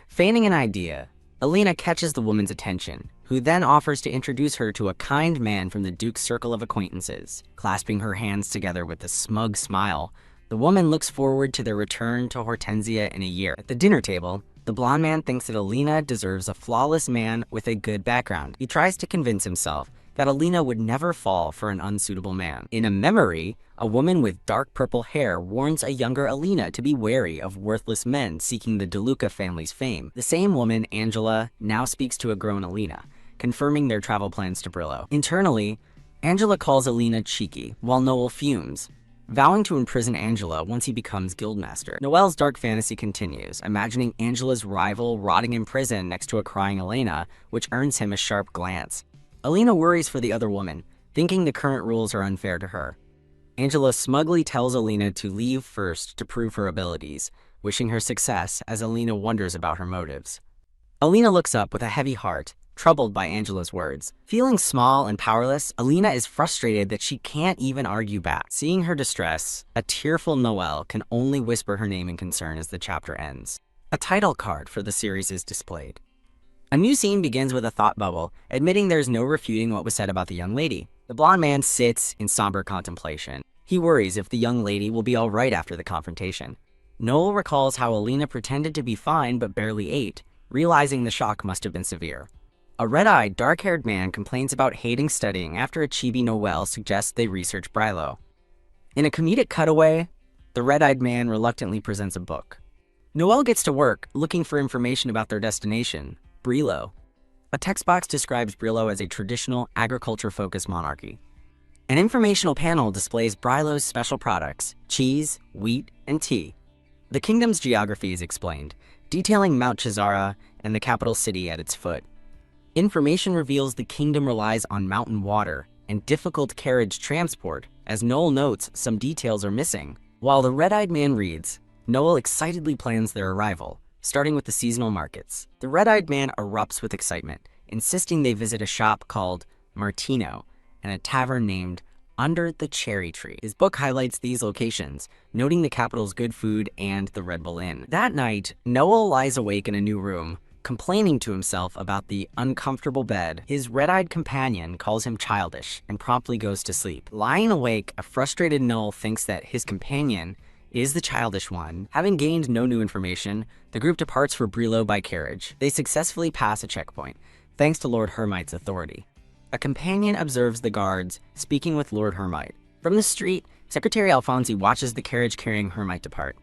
Feigning an idea, Alina catches the woman's attention, who then offers to introduce her to a kind man from the Duke's circle of acquaintances. Clasping her hands together with a smug smile, the woman looks forward to their return to Hortensia in a year. At the dinner table, the blonde man thinks that Alina deserves a flawless man with a good background. He tries to convince himself that Alina would never fall for an unsuitable man. In a memory, a woman with dark purple hair warns a younger Alina to be wary of worthless men seeking the DeLuca family's fame. The same woman, Angela, now speaks to a grown Alina, confirming their travel plans to Brillo. Internally, Angela calls Alina cheeky, while Noel fumes, vowing to imprison Angela once he becomes guildmaster. Noel's dark fantasy continues, imagining Angela's rival rotting in prison next to a crying Alina, which earns him a sharp glance. Alina worries for the other woman, thinking the current rules are unfair to her. Angela smugly tells Alina to leave first to prove her abilities, wishing her success as Alina wonders about her motives. Alina looks up with a heavy heart, troubled by Angela's words. Feeling small and powerless, Alina is frustrated that she can't even argue back. Seeing her distress, a tearful Noelle can only whisper her name in concern as the chapter ends. A title card for the series is displayed. A new scene begins with a thought bubble, admitting there's no refuting what was said about the young lady. The blonde man sits in somber contemplation. He worries if the young lady will be all right after the confrontation. Noel recalls how Alina pretended to be fine but barely ate, realizing the shock must have been severe. A red-eyed, dark-haired man complains about hating studying after a chibi Noelle suggests they research Brillo. In a comedic cutaway, the red-eyed man reluctantly presents a book. Noelle gets to work, looking for information about their destination, Brillo. A text box describes Brillo as a traditional, agriculture-focused monarchy. An informational panel displays Brillo's special products, cheese, wheat, and tea. The kingdom's geography is explained, detailing Mount Chizara and the capital city at its foot. Information reveals the kingdom relies on mountain water and difficult carriage transport. As Noel notes, some details are missing. While the red-eyed man reads, Noel excitedly plans their arrival, starting with the seasonal markets. The red-eyed man erupts with excitement, insisting they visit a shop called Martino and a tavern named Under the Cherry Tree. His book highlights these locations, noting the capital's good food and the Red Bull Inn. That night, Noel lies awake in a new room, complaining to himself about the uncomfortable bed. His red-eyed companion calls him childish and promptly goes to sleep. Lying awake, a frustrated Noel thinks that his companion is the childish one. Having gained no new information, the group departs for Brillo by carriage. They successfully pass a checkpoint, thanks to Lord Hermite's authority. A companion observes the guards speaking with Lord Hermite. From the street, Secretary Alfonsi watches the carriage carrying Hermite depart.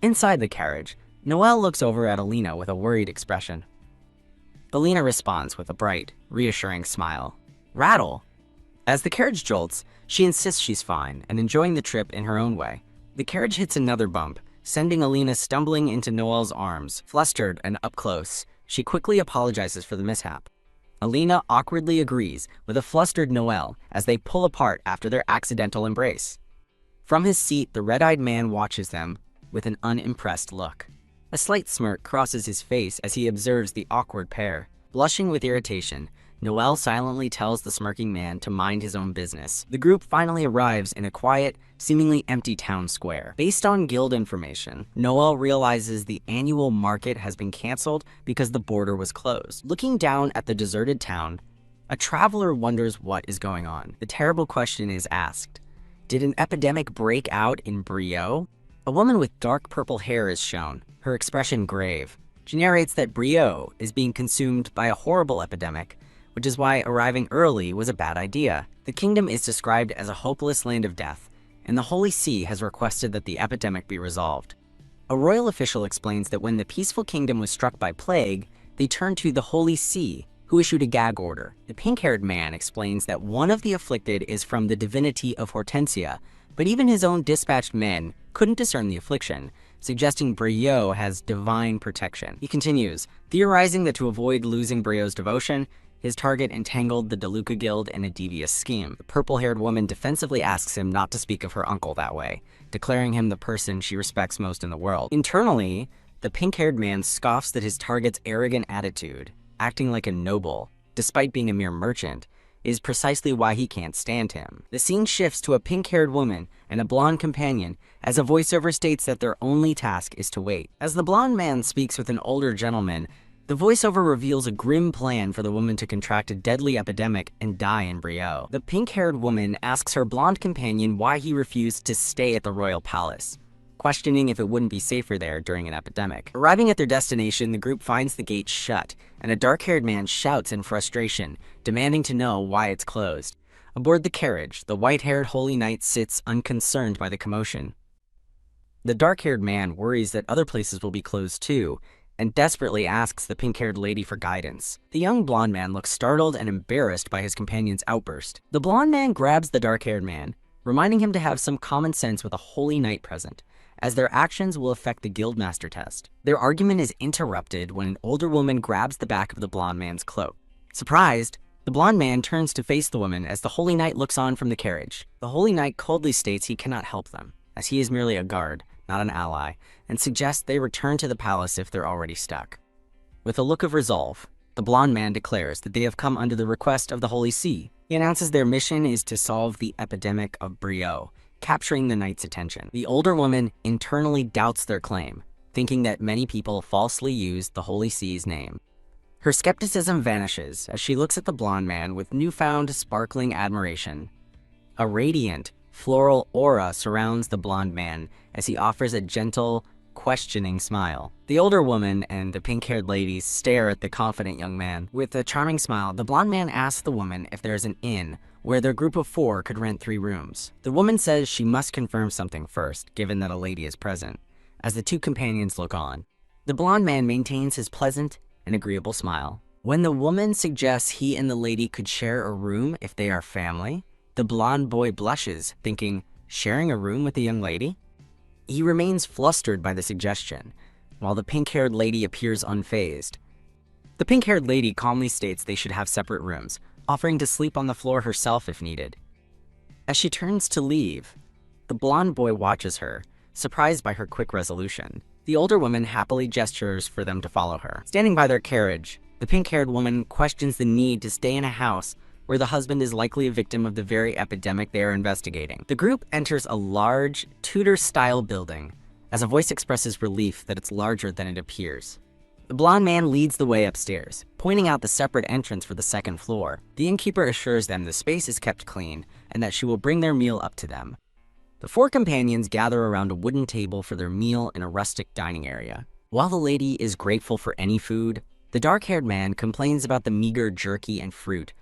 Inside the carriage, Noel looks over at Alina with a worried expression. Alina responds with a bright, reassuring smile. Rattle! As the carriage jolts, she insists she's fine and enjoying the trip in her own way. The carriage hits another bump, sending Alina stumbling into Noel's arms. Flustered and up close, she quickly apologizes for the mishap. Alina awkwardly agrees with a flustered Noel as they pull apart after their accidental embrace. From his seat, the red-eyed man watches them with an unimpressed look. A slight smirk crosses his face as he observes the awkward pair. Blushing with irritation, Noel silently tells the smirking man to mind his own business. The group finally arrives in a quiet, seemingly empty town square. Based on guild information, Noel realizes the annual market has been canceled because the border was closed. Looking down at the deserted town, a traveler wonders what is going on. The terrible question is asked. Did an epidemic break out in Brio? A woman with dark purple hair is shown, her expression grave. She narrates that Brio is being consumed by a horrible epidemic, which is why arriving early was a bad idea. The kingdom is described as a hopeless land of death, and the Holy See has requested that the epidemic be resolved. A royal official explains that when the peaceful kingdom was struck by plague, they turned to the Holy See, who issued a gag order. The pink-haired man explains that one of the afflicted is from the divinity of Hortensia, but even his own dispatched men couldn't discern the affliction, suggesting Brio has divine protection. He continues, theorizing that to avoid losing Brio's devotion, his target entangled the DeLuca Guild in a devious scheme. The purple-haired woman defensively asks him not to speak of her uncle that way, declaring him the person she respects most in the world. Internally, the pink-haired man scoffs at his target's arrogant attitude, acting like a noble, despite being a mere merchant, is precisely why he can't stand him. The scene shifts to a pink-haired woman and a blonde companion as a voiceover states that their only task is to wait. As the blonde man speaks with an older gentleman, the voiceover reveals a grim plan for the woman to contract a deadly epidemic and die in Brio. The pink-haired woman asks her blonde companion why he refused to stay at the royal palace, questioning if it wouldn't be safer there during an epidemic. Arriving at their destination, the group finds the gate shut, and a dark-haired man shouts in frustration, demanding to know why it's closed. Aboard the carriage, the white-haired holy knight sits unconcerned by the commotion. The dark-haired man worries that other places will be closed too, and desperately asks the pink-haired lady for guidance. The young blonde man looks startled and embarrassed by his companion's outburst. The blonde man grabs the dark-haired man, reminding him to have some common sense with a holy knight present, as their actions will affect the guildmaster test. Their argument is interrupted when an older woman grabs the back of the blonde man's cloak. Surprised, the blonde man turns to face the woman as the holy knight looks on from the carriage. The holy knight coldly states he cannot help them, as he is merely a guard, not an ally, and suggests they return to the palace if they're already stuck. With a look of resolve, the blonde man declares that they have come under the request of the Holy See. He announces their mission is to solve the epidemic of Brio, capturing the knight's attention. The older woman internally doubts their claim, thinking that many people falsely used the Holy See's name. Her skepticism vanishes as she looks at the blonde man with newfound sparkling admiration. A radiant, floral aura surrounds the blonde man as he offers a gentle, questioning smile. The older woman and the pink-haired lady stare at the confident young man. With a charming smile, the blonde man asks the woman if there's an inn where their group of 4 could rent 3 rooms. The woman says she must confirm something first, given that a lady is present, as the 2 companions look on. The blonde man maintains his pleasant and agreeable smile. When the woman suggests he and the lady could share a room if they are family, the blonde boy blushes, thinking, sharing a room with the young lady? He remains flustered by the suggestion, while the pink-haired lady appears unfazed. The pink-haired lady calmly states they should have separate rooms, offering to sleep on the floor herself if needed. As she turns to leave, the blonde boy watches her, surprised by her quick resolution. The older woman happily gestures for them to follow her. Standing by their carriage, the pink-haired woman questions the need to stay in a house where the husband is likely a victim of the very epidemic they are investigating. The group enters a large, Tudor-style building, as a voice expresses relief that it's larger than it appears. The blonde man leads the way upstairs, pointing out the separate entrance for the second floor. The innkeeper assures them the space is kept clean and that she will bring their meal up to them. The four companions gather around a wooden table for their meal in a rustic dining area. While the lady is grateful for any food, the dark-haired man complains about the meager jerky and fruit,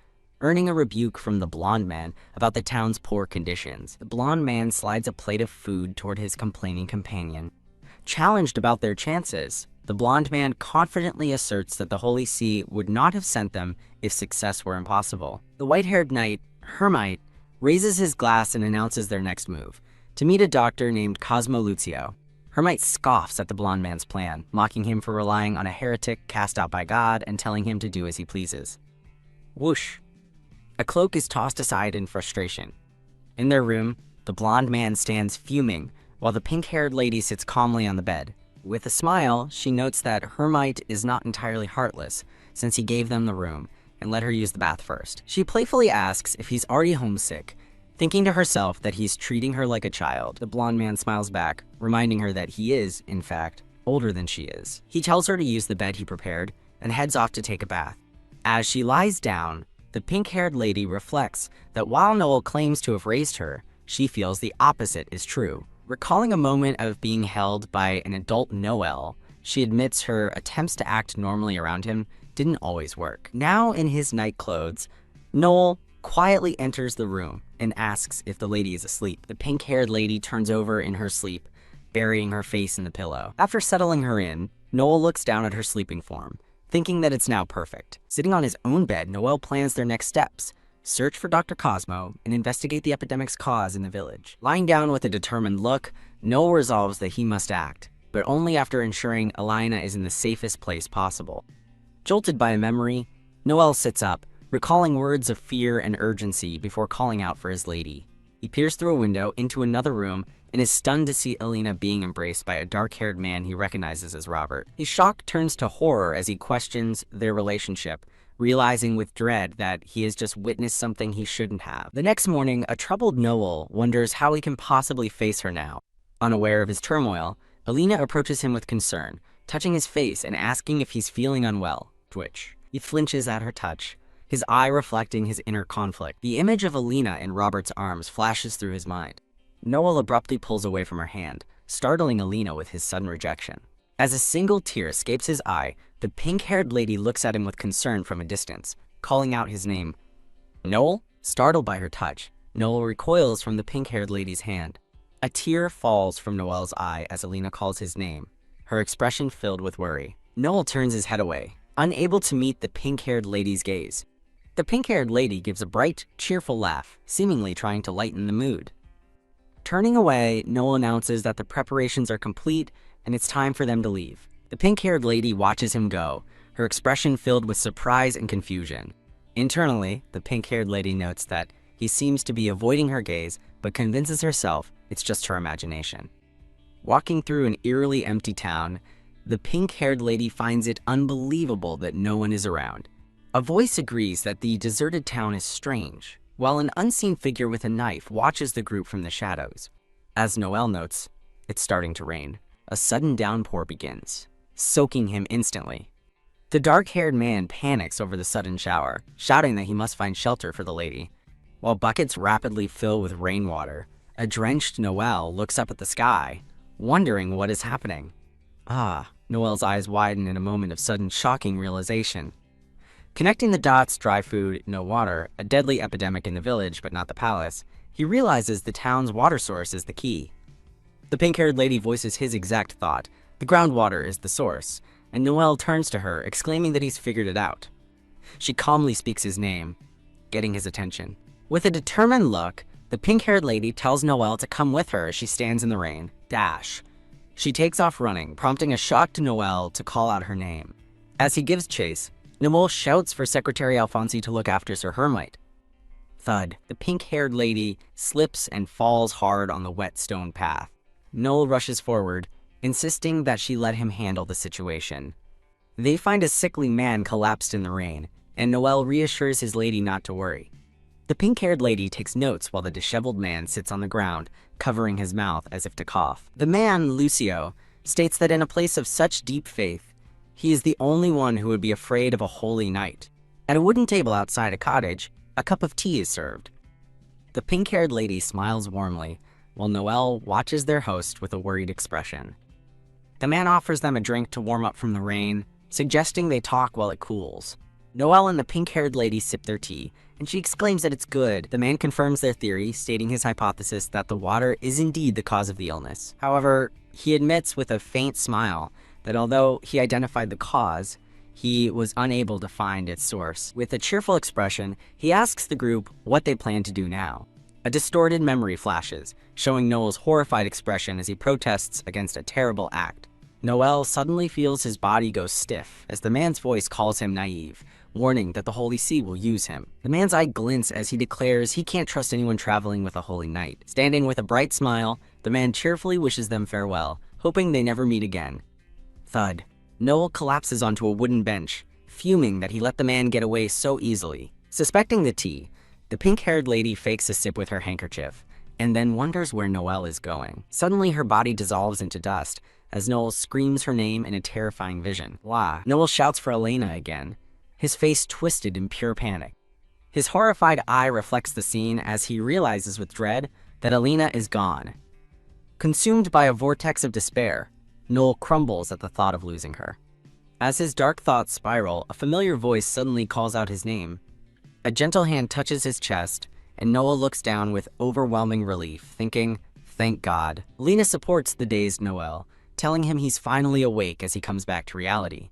earning a rebuke from the blonde man about the town's poor conditions. The blonde man slides a plate of food toward his complaining companion. Challenged about their chances, the blonde man confidently asserts that the Holy See would not have sent them if success were impossible. The white-haired knight, Hermite, raises his glass and announces their next move, to meet a doctor named Cosmo Luzio. Hermite scoffs at the blonde man's plan, mocking him for relying on a heretic cast out by God and telling him to do as he pleases. Whoosh! A cloak is tossed aside in frustration. In their room, the blonde man stands fuming, while the pink-haired lady sits calmly on the bed. With a smile, she notes that Hermite is not entirely heartless, since he gave them the room and let her use the bath first. She playfully asks if he's already homesick, thinking to herself that he's treating her like a child. The blonde man smiles back, reminding her that he is, in fact, older than she is. He tells her to use the bed he prepared and heads off to take a bath. As she lies down, the pink-haired lady reflects that while Noel claims to have raised her, she feels the opposite is true. Recalling a moment of being held by an adult Noel, she admits her attempts to act normally around him didn't always work. Now in his night clothes, Noel quietly enters the room and asks if the lady is asleep. The pink-haired lady turns over in her sleep, burying her face in the pillow. After settling her in, Noel looks down at her sleeping form, thinking that it's now perfect. Sitting on his own bed, Noel plans their next steps: search for Dr. Cosmo and investigate the epidemic's cause in the village. Lying down with a determined look, Noel resolves that he must act, but only after ensuring Elena is in the safest place possible. Jolted by a memory, Noel sits up, recalling words of fear and urgency before calling out for his lady. He peers through a window into another room and is stunned to see Elena being embraced by a dark-haired man he recognizes as Robert. His shock turns to horror as he questions their relationship, realizing with dread that he has just witnessed something he shouldn't have. The next morning, a troubled Noel wonders how he can possibly face her now. Unaware of his turmoil, Elena approaches him with concern, touching his face and asking if he's feeling unwell. Twitch. He flinches at her touch, his eye reflecting his inner conflict. The image of Elena in Robert's arms flashes through his mind. Noel abruptly pulls away from her hand, startling Elena with his sudden rejection. As a single tear escapes his eye, the pink-haired lady looks at him with concern from a distance, calling out his name. Noel? Startled by her touch, Noel recoils from the pink-haired lady's hand. A tear falls from Noel's eye as Elena calls his name, her expression filled with worry. Noel turns his head away, unable to meet the pink-haired lady's gaze. The pink-haired lady gives a bright, cheerful laugh, seemingly trying to lighten the mood. Turning away, Noel announces that the preparations are complete and it's time for them to leave. The pink-haired lady watches him go, her expression filled with surprise and confusion. Internally, the pink-haired lady notes that he seems to be avoiding her gaze, but convinces herself it's just her imagination. Walking through an eerily empty town, the pink-haired lady finds it unbelievable that no one is around. A voice agrees that the deserted town is strange, while an unseen figure with a knife watches the group from the shadows. As Noel notes, it's starting to rain. A sudden downpour begins, soaking him instantly. The dark-haired man panics over the sudden shower, shouting that he must find shelter for the lady. While buckets rapidly fill with rainwater, a drenched Noel looks up at the sky, wondering what is happening. Noel's eyes widen in a moment of sudden shocking realization. Connecting the dots, dry food, no water, a deadly epidemic in the village but not the palace, he realizes the town's water source is the key. The pink-haired lady voices his exact thought: the groundwater is the source, and Noel turns to her, exclaiming that he's figured it out. She calmly speaks his name, getting his attention. With a determined look, the pink-haired lady tells Noel to come with her as she stands in the rain. She takes off running, prompting a shocked Noel to call out her name. As he gives chase, Noel shouts for Secretary Alphonse to look after Sir Hermite. Thud, the pink-haired lady slips and falls hard on the wet stone path. Noel rushes forward, insisting that she let him handle the situation. They find a sickly man collapsed in the rain, and Noel reassures his lady not to worry. The pink-haired lady takes notes while the disheveled man sits on the ground, covering his mouth as if to cough. The man, Lucio, states that in a place of such deep faith, he is the only one who would be afraid of a holy night. At a wooden table outside a cottage, a cup of tea is served. The pink-haired lady smiles warmly, while Noel watches their host with a worried expression. The man offers them a drink to warm up from the rain, suggesting they talk while it cools. Noel and the pink-haired lady sip their tea, and she exclaims that it's good. The man confirms their theory, stating his hypothesis that the water is indeed the cause of the illness. However, he admits with a faint smile that although he identified the cause, he was unable to find its source. With a cheerful expression, he asks the group what they plan to do now. A distorted memory flashes, showing Noel's horrified expression as he protests against a terrible act. Noel suddenly feels his body go stiff as the man's voice calls him naive, warning that the Holy See will use him. The man's eye glints as he declares he can't trust anyone traveling with a holy knight. Standing with a bright smile, the man cheerfully wishes them farewell, hoping they never meet again. Thud. Noel collapses onto a wooden bench, fuming that he let the man get away so easily. Suspecting the tea, the pink-haired lady fakes a sip with her handkerchief, and then wonders where Noel is going. Suddenly, her body dissolves into dust, as Noel screams her name in a terrifying vision. Blah. Noel shouts for Elena again, his face twisted in pure panic. His horrified eye reflects the scene as he realizes with dread that Elena is gone. Consumed by a vortex of despair, Noel crumbles at the thought of losing her. As his dark thoughts spiral, a familiar voice suddenly calls out his name. A gentle hand touches his chest, and Noel looks down with overwhelming relief, thinking, thank God. Lena supports the dazed Noel, telling him he's finally awake as he comes back to reality.